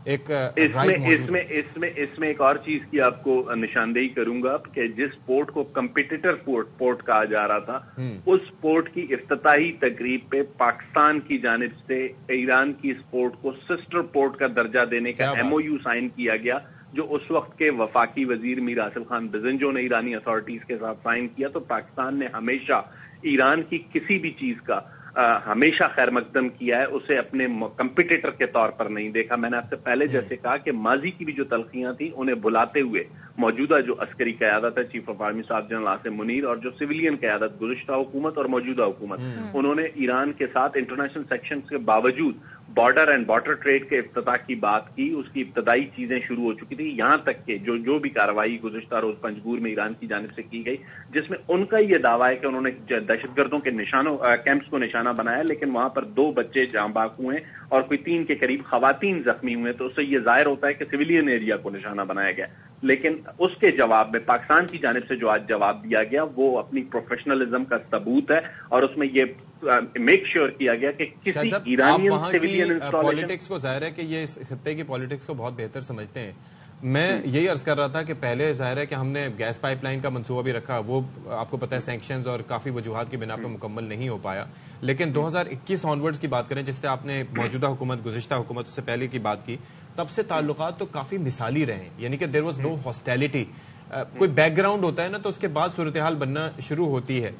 ایک اس میں ایک اور چیز کی آپ کو نشاندہی کروں گا کہ جس پورٹ کو کمپیٹیٹر پورٹ کہا جا رہا تھا، اس پورٹ کی افتتاحی تقریب پہ پاکستان کی جانب سے ایران کی اس پورٹ کو سسٹر پورٹ کا درجہ دینے کا MOU سائن کیا گیا، جو اس وقت کے وفاقی وزیر میر آصف خان بزنجو نے ایرانی اتھارٹیز کے ساتھ سائن کیا. تو پاکستان نے ہمیشہ ایران کی کسی بھی چیز کا ہمیشہ خیر مقدم کیا ہے، اسے اپنے کمپیٹیٹر کے طور پر نہیں دیکھا. میں نے آپ سے پہلے جیسے کہا کہ ماضی کی بھی جو تلخیاں تھیں انہیں بھلاتے ہوئے موجودہ جو عسکری قیادت ہے، chief of army staff general Asim Munir, اور جو سویلین قیادت گزشتہ حکومت اور موجودہ حکومت، انہوں نے ایران کے ساتھ انٹرنیشنل سیکشنز کے باوجود بارڈر اینڈ بارڈر ٹریڈ کے افتتاح کی بات کی. اس کی ابتدائی چیزیں شروع ہو چکی تھی، یہاں تک کہ جو بھی کارروائی گزشتہ روز پنجگور میں ایران کی جانب سے کی گئی، جس میں ان کا یہ دعویٰ ہے کہ انہوں نے دہشت گردوں کے کیمپس کو نشانہ بنایا، لیکن وہاں پر 2 بچے جاں باق ہوئے اور کوئی 3 کے قریب خواتین زخمی ہوئے. تو اس سے یہ ظاہر ہوتا ہے کہ سویلین ایریا کو نشانہ بنایا گیا. لیکن اس کے جواب میں پاکستان کی جانب سے جو آج جواب دیا گیا وہ اپنی پروفیشنلزم کا ثبوت ہے، اور اس میں یہ میک شیور کیا گیا کہ کسی ایرانین سویلین پالیٹکس کو ظاہر ہے کہ یہ اس خطے کی پالیٹکس کو بہت بہتر سمجھتے ہیں. میں یہی عرض کر رہا تھا کہ پہلے ظاہر ہے کہ ہم نے گیس پائپ لائن کا منصوبہ بھی رکھا، وہ آپ کو پتہ ہے سینکشنز اور کافی وجوہات کی بنا پہ مکمل نہیں ہو پایا. لیکن 2021 آنورڈز کی بات کریں، جس سے آپ نے موجودہ حکومت گزشتہ حکومت سے پہلے کی بات کی، تب سے تعلقات تو کافی مثالی رہے ہیں، یعنی کہ دیر واز نو ہاسٹیلٹی. کوئی بیک گراؤنڈ ہوتا ہے نا تو اس کے بعد صورتحال بننا شروع ہوتی ہے.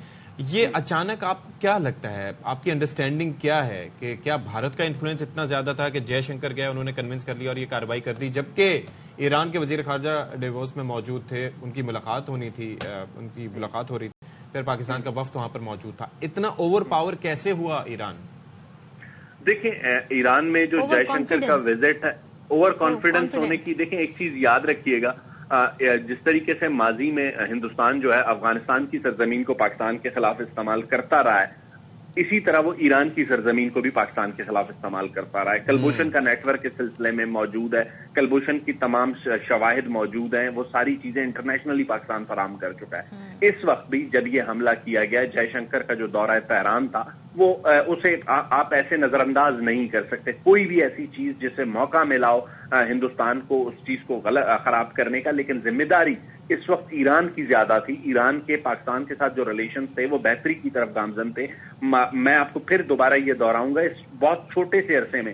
یہ اچانک آپ کو کیا لگتا ہے، آپ کی انڈرسٹینڈنگ کیا ہے کہ کیا بھارت کا انفلوئنس اتنا زیادہ تھا کہ جے شنکر گئے، انہوں نے کنونس کر لیا اور یہ کارروائی کر دی، جبکہ ایران کے وزیر خارجہ ڈیووس میں موجود تھے، ان کی ملاقات ہونی تھی، ان کی ملاقات ہو رہی تھی، پھر پاکستان کا وفد وہاں پر موجود تھا. اتنا اوور پاور کیسے ہوا ایران؟ دیکھیں ایران میں جو جے شنکر کا وزٹ ہے، اوور کانفیڈنس ہونے کی، دیکھیں ایک چیز یاد رکھیے گا، جس طریقے سے ماضی میں ہندوستان جو ہے افغانستان کی سرزمین کو پاکستان کے خلاف استعمال کرتا رہا ہے، اسی طرح وہ ایران کی سرزمین کو بھی پاکستان کے خلاف استعمال کرتا رہا ہے. کلبھوشن کا نیٹ ورک اس سلسلے میں موجود ہے، کلبھوشن کی تمام شواہد موجود ہیں، وہ ساری چیزیں انٹرنیشنلی پاکستان فراہم کر چکا ہے. اس وقت بھی جب یہ حملہ کیا گیا، جے شنکر کا جو دورہ تہران تھا، وہ اسے آپ ایسے نظر انداز نہیں کر سکتے. کوئی بھی ایسی چیز جسے موقع ملا ہو ہندوستان کو اس چیز کو خراب کرنے کا، لیکن ذمہ داری اس وقت ایران کی زیادہ تھی. ایران کے پاکستان کے ساتھ جو ریلیشنز تھے وہ بہتری کی طرف گامزن تھے. میں آپ کو پھر دوبارہ یہ دہراؤں گا، اس بہت چھوٹے سے عرصے میں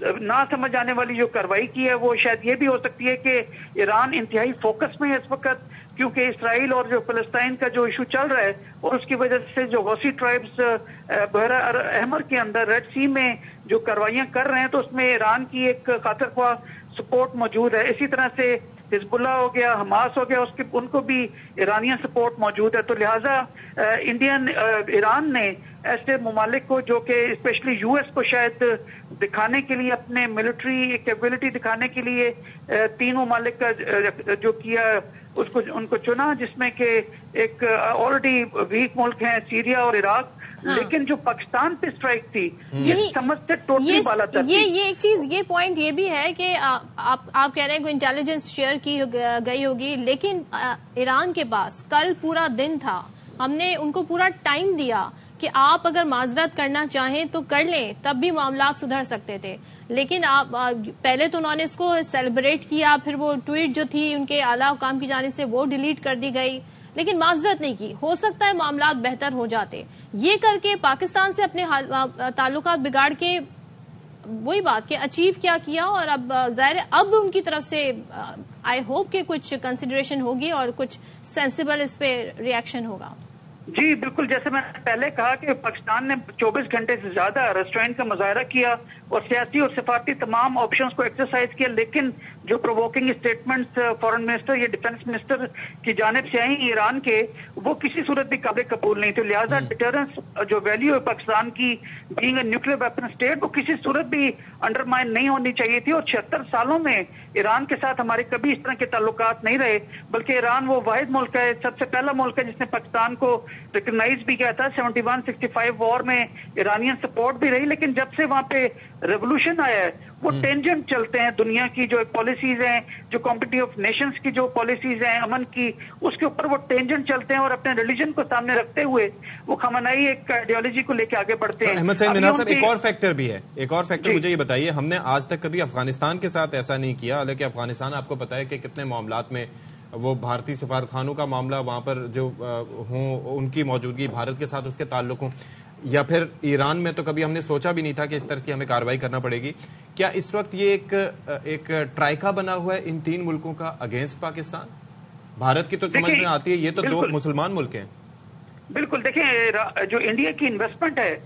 نہ سمجھ آنے والی جو کارروائی کی ہے وہ شاید یہ بھی ہو سکتی ہے کہ ایران انتہائی فوکس میں ہے اس وقت، کیونکہ اسرائیل اور جو فلسطین کا جو ایشو چل رہا ہے اور اس کی وجہ سے جو حوثی ٹرائبز بحیرہ احمر کے اندر ریڈ سی میں جو کاروائیاں کر رہے ہیں تو اس میں ایران کی ایک خاطر خواہ سپورٹ موجود ہے. اسی طرح سے حزب اللہ ہو گیا، حماس ہو گیا، ان کو بھی ایرانین سپورٹ موجود ہے. تو لہٰذا ایران نے ایسے ممالک کو جو کہ اسپیشلی یو ایس کو شاید دکھانے کے لیے، اپنے ملٹری کیپیبلٹی دکھانے کے لیے 3 ممالک کا جو کیا ان کو چنا، جس میں کہ ایک آلریڈی ویک ملک ہیں سیریا اور عراق. لیکن جو پاکستان پہ اسٹرائک تھی یہ سمجھ سے ٹوٹلی بالا تر تھی. یہ ایک چیز، یہ پوائنٹ یہ بھی ہے کہ آپ کہہ رہے ہیں کہ انٹیلیجنس شیئر کی گئی ہوگی، لیکن ایران کے پاس کل پورا دن تھا، ہم نے ان کو پورا ٹائم دیا کہ آپ اگر معذرت کرنا چاہیں تو کر لیں، تب بھی معاملات سدھر سکتے تھے. لیکن آپ پہلے تو انہوں نے اس کو سیلیبریٹ کیا، پھر وہ ٹویٹ جو تھی ان کے اعلیٰ حکام کی جانب سے وہ ڈیلیٹ کر دی گئی، لیکن معذرت نہیں کی. ہو سکتا ہے معاملات بہتر ہو جاتے. یہ کر کے پاکستان سے اپنے تعلقات بگاڑ کے وہی بات کہ اچیو کیا اور اب ظاہر اب ان کی طرف سے آئی ہوپ کہ کچھ کنسیڈریشن ہوگی اور کچھ سینسیبل اس پہ ری ایکشن ہوگا. جی بالکل، جیسے میں نے پہلے کہا کہ پاکستان نے 24 گھنٹے سے زیادہ ریسٹورینٹ کا مظاہرہ کیا اور سیاسی اور سفارتی تمام آپشنز کو ایکسرسائز کیا، لیکن جو پرووکنگ اسٹیٹمنٹس فارن منسٹر یا ڈیفنس منسٹر کی جانب سے آئیں ایران کے، وہ کسی صورت بھی قابل قبول نہیں. تو لہٰذا ڈیٹرنس جو ویلیو ہے پاکستان کی being a nuclear weapon state, وہ کسی صورت بھی انڈرمائن نہیں ہونی چاہیے تھی. اور 76 سالوں میں ایران کے ساتھ ہمارے کبھی اس طرح کے تعلقات نہیں رہے، بلکہ ایران وہ واحد ملک ہے، سب سے پہلا ملک ہے جس نے پاکستان کو ریکگنائز بھی کیا تھا. 71-65 وار میں ایرانین سپورٹ بھی رہی، لیکن جب سے وہاں پہ ریولوشن آیا ہے وہ ٹینجنٹ چلتے ہیں. دنیا کی جو پالیسیز ہیں، جو کمپٹی آف نیشنز کی جو پالیسیز ہیں امن کی، اس کے اوپر وہ ٹینجنٹ چلتے ہیں اور اپنے ریلیجن کو سامنے رکھتے ہوئے وہ خامنائی ایک آئیڈیالوجی کو لے کے آگے بڑھتے ہیں. احمد سعید مناصر، ایک اور فیکٹر بھی ہے، ایک اور فیکٹر مجھے یہ بتائیے، ہم نے آج تک کبھی افغانستان کے ساتھ ایسا نہیں کیا، حالانکہ افغانستان آپ کو پتا ہے کہ کتنے معاملات میں وہ بھارتی سفارت خانوں کا معاملہ وہاں پر جو ہوں ان کی موجودگی، بھارت کے ساتھ اس کے تعلق ہوں، یا پھر ایران میں تو کبھی ہم نے سوچا بھی نہیں تھا کہ اس طرح کی ہمیں کارروائی کرنا پڑے گی. کیا اس وقت یہ ایک ٹرائکا بنا ہوا ہے ان 3 ملکوں کا اگینسٹ پاکستان؟ بھارت کی تو سمجھ میں آتی ہے، یہ تو 2 مسلمان ملک ہیں. بالکل، دیکھیں جو انڈیا کی انویسٹمنٹ ہے،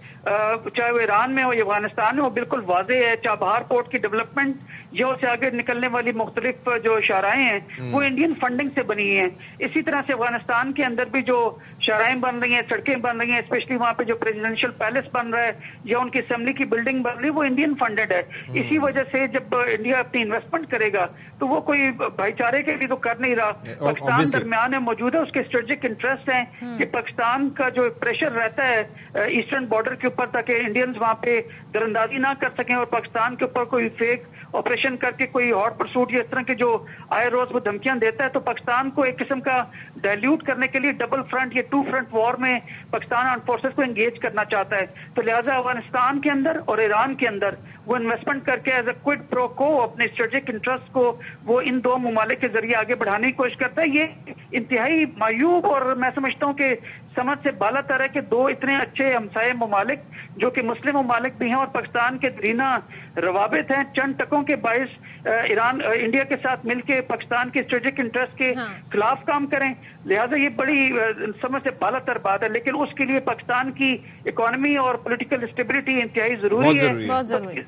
چاہے وہ ایران میں ہو یا افغانستان میں، وہ بالکل واضح ہے. چابہار پورٹ کی ڈیولپمنٹ یا اسے آگے نکلنے والی مختلف جو شاہراہیں ہیں وہ انڈین فنڈنگ سے بنی ہیں. اسی طرح سے افغانستان کے اندر بھی جو شاہراہیں بن رہی ہیں، سڑکیں بن رہی ہیں، اسپیشلی وہاں پہ جو پریزیڈینشیل پیلس بن رہا ہے یا ان کی اسمبلی کی بلڈنگ بن رہی ہے، وہ انڈین فنڈڈ ہے. اسی وجہ سے جب انڈیا اپنی انویسٹمنٹ کرے گا تو وہ کوئی بھائی چارے کے لیے تو کر نہیں رہا. پاکستان درمیان میں موجود ہے، اس کے اسٹریٹجک انٹرسٹ ہیں کہ پاکستان کا جو پریشر رہتا ہے ایسٹرن بارڈر کے اوپر تاکہ انڈینز وہاں پہ درندازی نہ کر سکیں اور پاکستان کے اوپر کوئی فیک آپریشن کر کے کوئی ہاٹ پرسوٹ یا اس طرح کے جو آئے روز وہ دھمکیاں دیتا ہے، تو پاکستان کو ایک قسم کا ڈائلیوٹ کرنے کے لیے ڈبل فرنٹ یا 2 فرنٹ وار میں پاکستان آرمڈ فورسز کو انگیج کرنا چاہتا ہے. تو لہٰذا افغانستان کے اندر اور ایران کے اندر وہ انویسٹمنٹ کر کے ایز اے کوئڈ پرو کو اپنے اسٹریٹجک انٹرسٹ کو وہ ان 2 ممالک کے ذریعے آگے بڑھانے کی کوشش کرتا ہے. یہ انتہائی معیوب اور میں سمجھتا ہوں کہ سمجھ سے بالا تر ہے کہ 2 اتنے اچھے ہمسائے ممالک جو کہ مسلم ممالک بھی ہیں اور پاکستان کے درینہ روابط ہیں، چند ٹکوں کے باعث انڈیا کے ساتھ مل کے پاکستان کے اسٹریٹجک انٹرسٹ کے خلاف کام کریں. لہٰذا یہ بڑی سمجھ سے بالا تر بات ہے، لیکن اس کے لیے پاکستان کی اکانومی اور پولیٹیکل اسٹیبلٹی انتہائی ضروری ہے. بہت ضروری.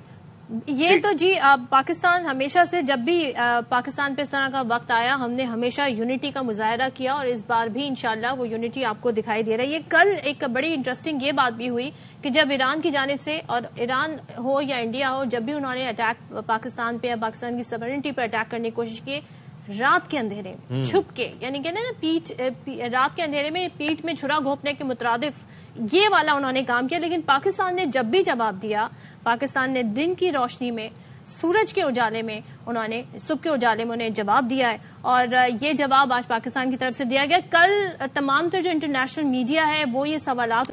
یہ تو جی پاکستان ہمیشہ سے جب بھی پاکستان پہ اس طرح کا وقت آیا ہم نے ہمیشہ یونٹی کا مظاہرہ کیا اور اس بار بھی انشاءاللہ وہ یونٹی آپ کو دکھائی دے رہی ہے. کل ایک بڑی انٹرسٹنگ یہ بات بھی ہوئی کہ جب ایران کی جانب سے، اور ایران ہو یا انڈیا ہو، جب بھی انہوں نے اٹیک پاکستان پہ یا پاکستان کی سورنٹی پہ اٹیک کرنے کی کوشش کی، رات کے اندھیرے چھپ کے، یعنی کہتے ہیں نا رات کے اندھیرے میں پیٹھ میں چھرا گھونپنے کے مترادف یہ والا انہوں نے کام کیا. لیکن پاکستان نے جب بھی جواب دیا، پاکستان نے دن کی روشنی میں، سورج کے اجالے میں، انہوں نے صبح کے اجالے میں انہیں جواب دیا ہے اور یہ جواب آج پاکستان کی طرف سے دیا گیا. کل تمام تر جو انٹرنیشنل میڈیا ہے وہ یہ سوالات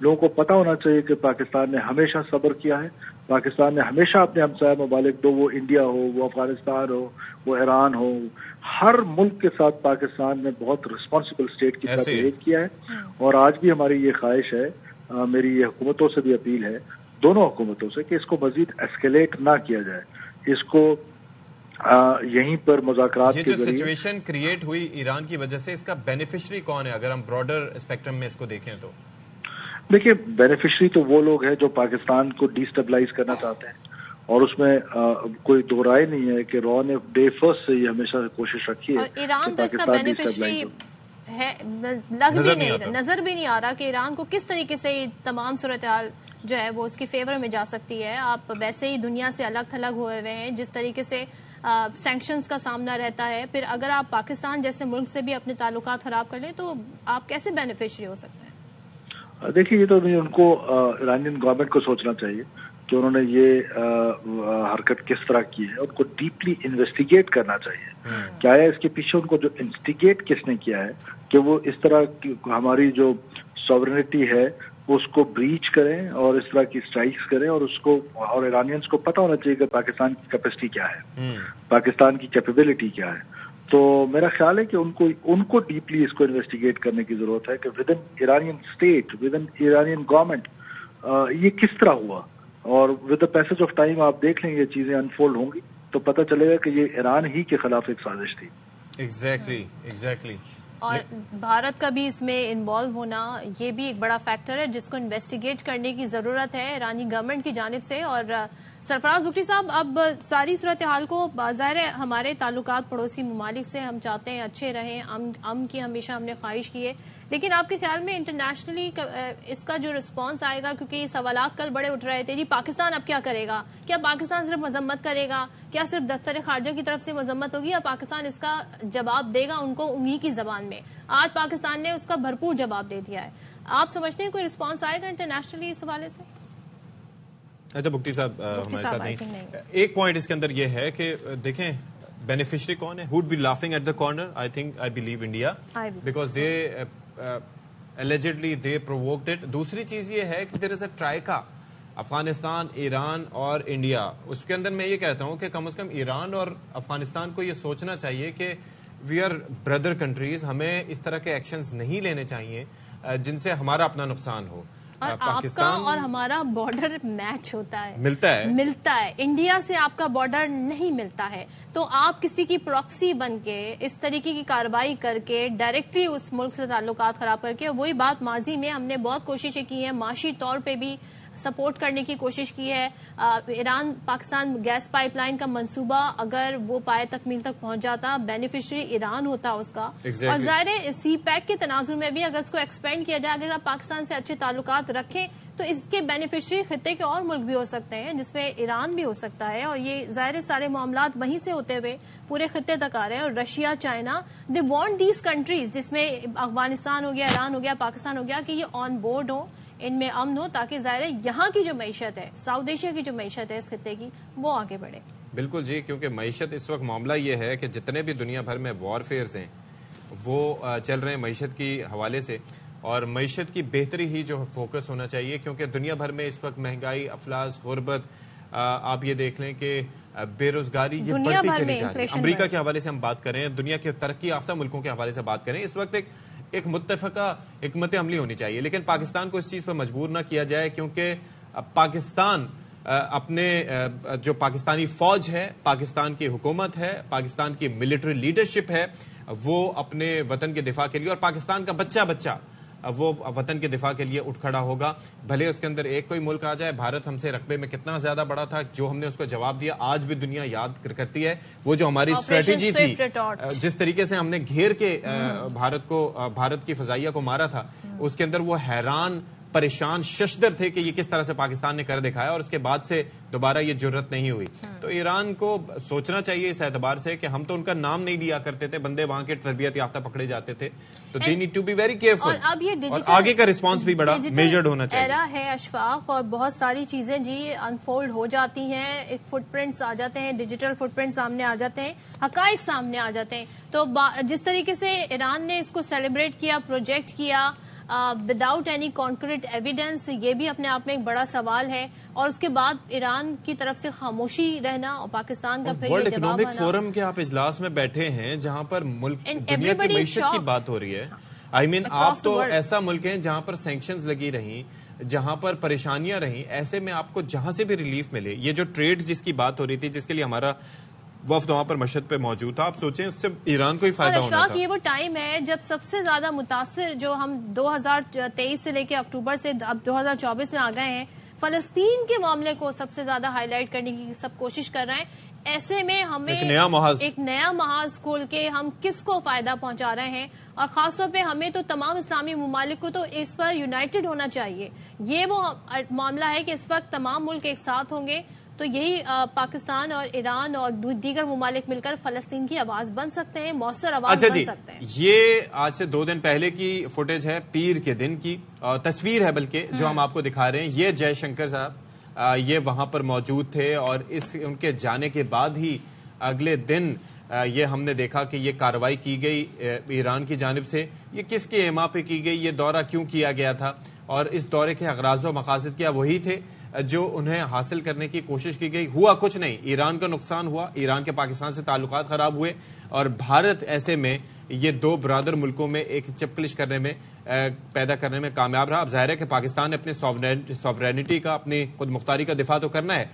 لوگوں کو پتہ ہونا چاہیے کہ پاکستان نے ہمیشہ صبر کیا ہے. پاکستان نے ہمیشہ اپنے ہمسایہ ممالک، دو وہ انڈیا ہو، وہ افغانستان ہو، وہ ایران ہو، ہر ملک کے ساتھ پاکستان نے بہت رسپانسبل اسٹیٹ کی طرح بہیو کیا ہے. اور آج بھی ہماری یہ خواہش ہے، میری یہ حکومتوں سے بھی اپیل ہے، دونوں حکومتوں سے، کہ اس کو مزید ایسکیلیٹ نہ کیا جائے. اس کو یہیں پر مذاکرات کے ذریعے، یہ جو سچویشن کریٹ ہوئی ایران کی وجہ سے، اس کا بینیفیشری کون ہے اگر ہم براڈر اسپیکٹرم میں اس کو دیکھیں تو؟ دیکھیے، بینیفیشری تو وہ لوگ ہیں جو پاکستان کو ڈیسٹیبلائز کرنا چاہتے ہیں، اور اس میں کوئی دو رائے نہیں ہے کہ رو نے ڈے فرسٹ سے یہ ہمیشہ کوشش رکھی ہے. ایران تو اس کا بینیفیشری ہے، نظر بھی نہیں آ رہا کہ ایران کو کس طریقے سے تمام صورتحال جو ہے وہ اس کے فیور میں جا سکتی ہے. آپ ویسے ہی دنیا سے الگ تھلگ ہوئے ہوئے ہیں، جس طریقے سے سینکشنز کا سامنا رہتا ہے، پھر اگر آپ پاکستان جیسے ملک سے بھی اپنے تعلقات خراب کر لیں تو آپ کیسے بینیفیشری ہو سکتے ہیں؟ دیکھیے، یہ تو ان کو ایرانین گورنمنٹ کو سوچنا چاہیے کہ انہوں نے یہ حرکت کس طرح کی ہے. ان کو ڈیپلی انویسٹیگیٹ کرنا چاہیے کیا ہے اس کے پیچھے. ان کو جو انسٹیگیٹ کس نے کیا ہے کہ وہ اس طرح کی ہماری جو سوورنٹی ہے اس کو بریچ کریں اور اس طرح کی اسٹرائکس کریں، اور اس کو، اور ایرانینس کو پتہ ہونا چاہیے کہ پاکستان کی کیپیسٹی کیا ہے، پاکستان کی کیپیبلٹی کیا ہے. تو میرا خیال ہے کہ ان کو ڈیپلی اس کو انویسٹیگیٹ کرنے کی ضرورت ہے کہ with in Iranian state, with in Iranian government یہ کس طرح ہوا. اور with the passage of time آپ دیکھ لیں، یہ چیزیں انفولڈ ہوں گی تو پتہ چلے گا کہ یہ ایران ہی کے خلاف ایک سازش تھی. ایگزیکٹلی. اور بھارت کا بھی اس میں انوالو ہونا یہ بھی ایک بڑا فیکٹر ہے جس کو انویسٹیگیٹ کرنے کی ضرورت ہے ایرانی گورنمنٹ کی جانب سے. اور سرفراز بگٹی صاحب، اب ساری صورتحال کو، ظاہر ہے ہمارے تعلقات پڑوسی ممالک سے ہم چاہتے ہیں اچھے رہیں، امن کی ہمیشہ ہم نے خواہش کی ہے، لیکن آپ کے خیال میں انٹرنیشنلی اس کا جو رسپانس آئے گا، کیونکہ یہ سوالات کل بڑے اٹھ رہے تھے، جی پاکستان اب کیا کرے گا؟ کیا پاکستان صرف مذمت کرے گا؟ کیا صرف دفتر خارجہ کی طرف سے مذمت ہوگی، یا پاکستان اس کا جواب دے گا ان کو انہی کی زبان میں؟ آج پاکستان نے اس کا بھرپور جواب دے دیا ہے. آپ سمجھتے ہیں کوئی رسپانس آئے گا انٹرنیشنلی اس حوالے سے؟ اچھا، بگٹی صاحب ہمارے ساتھ نہیں. ایک پوائنٹ اس کے اندر یہ ہے کہ دیکھیں بینیفیشری کون ہے. who would be laughing at the corner? I believe India, because they allegedly they provoked it. دوسری چیز یہ ہے کہ there is a trika، Afghanistan, Iran اور انڈیا. اس کے اندر میں یہ کہتا ہوں کہ کم از کم ایران اور افغانستان کو یہ سوچنا چاہیے کہ وی آر بردر کنٹریز، ہمیں اس طرح کے ایکشنز نہیں لینے چاہیے جن سے ہمارا اپنا نقصان ہو. اور آپ کا اور ہمارا بارڈر میچ ہوتا ہے، ملتا ہے. انڈیا سے آپ کا بارڈر نہیں ملتا ہے، تو آپ کسی کی پراکسی بن کے اس طریقے کی کارروائی کر کے ڈائریکٹلی اس ملک سے تعلقات خراب کر کے، وہی بات ماضی میں ہم نے بہت کوششیں کی ہیں، معاشی طور پہ بھی سپورٹ کرنے کی کوشش کی ہے. Iran Pakistan gas pipeline کا منصوبہ اگر وہ پائے تکمیل تک پہنچ جاتا، بینیفیشری ایران ہوتا اس کا. اور ظاہر سی پیک کے تناظر میں بھی اگر اس کو ایکسپینڈ کیا جائے، اگر آپ پاکستان سے اچھے تعلقات رکھیں تو اس کے بینیفیشری خطے کے اور ملک بھی ہو سکتے ہیں، جس میں ایران بھی ہو سکتا ہے. اور یہ ظاہر سارے معاملات وہیں سے ہوتے ہوئے پورے خطے تک آ رہے ہیں. اور Russia, China, they want these countries, جس میں افغانستان ہو گیا، ایران ہو گیا، پاکستان ہو گیا، کہ یہ آن بورڈ ہو، ان میں امن ہو، تاکہ ظاہر ہے یہاں کی جو معیشت ہے، ساؤتھ ایشیا کی جو معیشت ہے اس خطے کی، وہ آگے بڑھے. بالکل جی، کیونکہ معیشت اس وقت معاملہ یہ ہے کہ جتنے بھی دنیا بھر میں وار فیئرز ہیں وہ چل رہے ہیں معیشت کی حوالے سے، اور معیشت کی بہتری ہی جو فوکس ہونا چاہیے، کیونکہ دنیا بھر میں اس وقت مہنگائی، افلاس، غربت، آپ یہ دیکھ لیں کہ بے روزگاری یہ بڑھتی چلی جا رہی ہے. امریکہ کے حوالے سے ہم بات کریں، دنیا کے ترقی یافتہ ملکوں کے حوالے سے بات کریں، اس وقت ایک متفقہ حکمت عملی ہونی چاہیے. لیکن پاکستان کو اس چیز پر مجبور نہ کیا جائے، کیونکہ پاکستان اپنے جو پاکستانی فوج ہے، پاکستان کی حکومت ہے، پاکستان کی ملٹری لیڈرشپ ہے، وہ اپنے وطن کے دفاع کے لیے، اور پاکستان کا بچہ وہ وطن کے دفاع کے لیے اٹھ کھڑا ہوگا. بھلے اس کے اندر ایک کوئی ملک آ جائے. بھارت ہم سے رقبے میں کتنا زیادہ بڑا تھا، جو ہم نے اس کو جواب دیا آج بھی دنیا یاد کرتی ہے. وہ جو ہماری اسٹریٹجی تھی، جس طریقے سے ہم نے گھیر کے بھارت کی فضائیہ کو مارا تھا، اس کے اندر وہ حیران، پریشان، ششدر تھے کہ یہ کس طرح سے پاکستان نے کر دکھایا، اور اس کے بعد سے دوبارہ یہ جرت نہیں ہوئی. تو ایران کو سوچنا چاہیے اس اعتبار سے کہ ہم تو ان کا نام نہیں لیا کرتے تھے، بندے وہاں کے تربیت یافتہ پکڑے جاتے تھے، تو they need to be very careful. اور آگے کا رسپانس بھی بڑا میجرڈ ہونا چاہیے. ایرا ہے اشفاق، اور بہت ساری چیزیں جی انفولڈ ہو جاتی ہیں، فٹ پرنٹس آ جاتے ہیں، ڈیجیٹل فٹ پرنٹ سامنے آ جاتے ہیں، حقائق سامنے آ جاتے ہیں. تو جس طریقے سے ایران نے اس کو سیلیبریٹ کیا، پروجیکٹ کیا، وداؤٹ اینی کانکریٹ ایویڈنس، یہ بھی اپنے آپ میں ایک بڑا سوال ہے. اور اس کے بعد ایران کی طرف سے خاموشی رہنا اور پاکستان کا پھر ورلڈ اکنامک فورم کے آپ اجلاس میں بیٹھے ہیں جہاں پر ملک دنیا کی معیشت کی بات ہو رہی ہے. آئی مین آپ تو ایسا ملک ہیں جہاں پر سینکشنز لگی رہیں، جہاں پر پریشانیاں رہیں، ایسے میں آپ کو جہاں سے بھی ریلیف ملے. یہ جو ٹریڈ جس کی بات ہو رہی تھی، جس کے لیے ہمارا وفد وہاں پر مشہد پہ موجود تھا، آپ سوچیں اس سے ایران کو ہی فائدہ ہونا تھا. یہ وہ ٹائم ہے جب سب سے زیادہ متاثر، جو ہم 2023 سے لے کے اکتوبر سے اب 2024 میں آ گئے ہیں، فلسطین کے معاملے کو سب سے زیادہ ہائی لائٹ کرنے کی سب کوشش کر رہے ہیں. ایسے میں ہمیں ایک نیا محاذ کھول کے ہم کس کو فائدہ پہنچا رہے ہیں، اور خاص طور پہ ہمیں تو تمام اسلامی ممالک کو تو اس پر یونائٹڈ ہونا چاہیے. یہ وہ معاملہ ہے کہ اس وقت تمام ملک ایک ساتھ ہوں گے تو یہی پاکستان اور ایران اور دیگر ممالک مل کر فلسطین کی آواز بن سکتے ہیں، مؤثر آواز بن سکتے ہیں. یہ آج سے 2 دن پہلے کی فوٹیج ہے، پیر کے دن کی تصویر ہے بلکہ، جو ہم آپ کو دکھا رہے ہیں. یہ جے شنکر صاحب یہ وہاں پر موجود تھے، اور ان کے جانے کے بعد ہی اگلے دن یہ ہم نے دیکھا کہ یہ کارروائی کی گئی ایران کی جانب سے. یہ کس کے ایما پہ کی گئی، یہ دورہ کیوں کیا گیا تھا، اور اس دورے کے اغراض و مقاصد کیا وہی تھے جو انہیں حاصل کرنے کی کوشش کی گئی. ہوا کچھ نہیں، ایران کا نقصان ہوا، ایران کے پاکستان سے تعلقات خراب ہوئے، اور بھارت ایسے میں یہ 2 برادر ملکوں میں ایک چپکلش کرنے میں پیدا کرنے میں کامیاب رہا. اب ظاہر ہے کہ پاکستان نے اپنے سوورینٹی کا، اپنی خود مختاری کا دفاع تو کرنا ہے،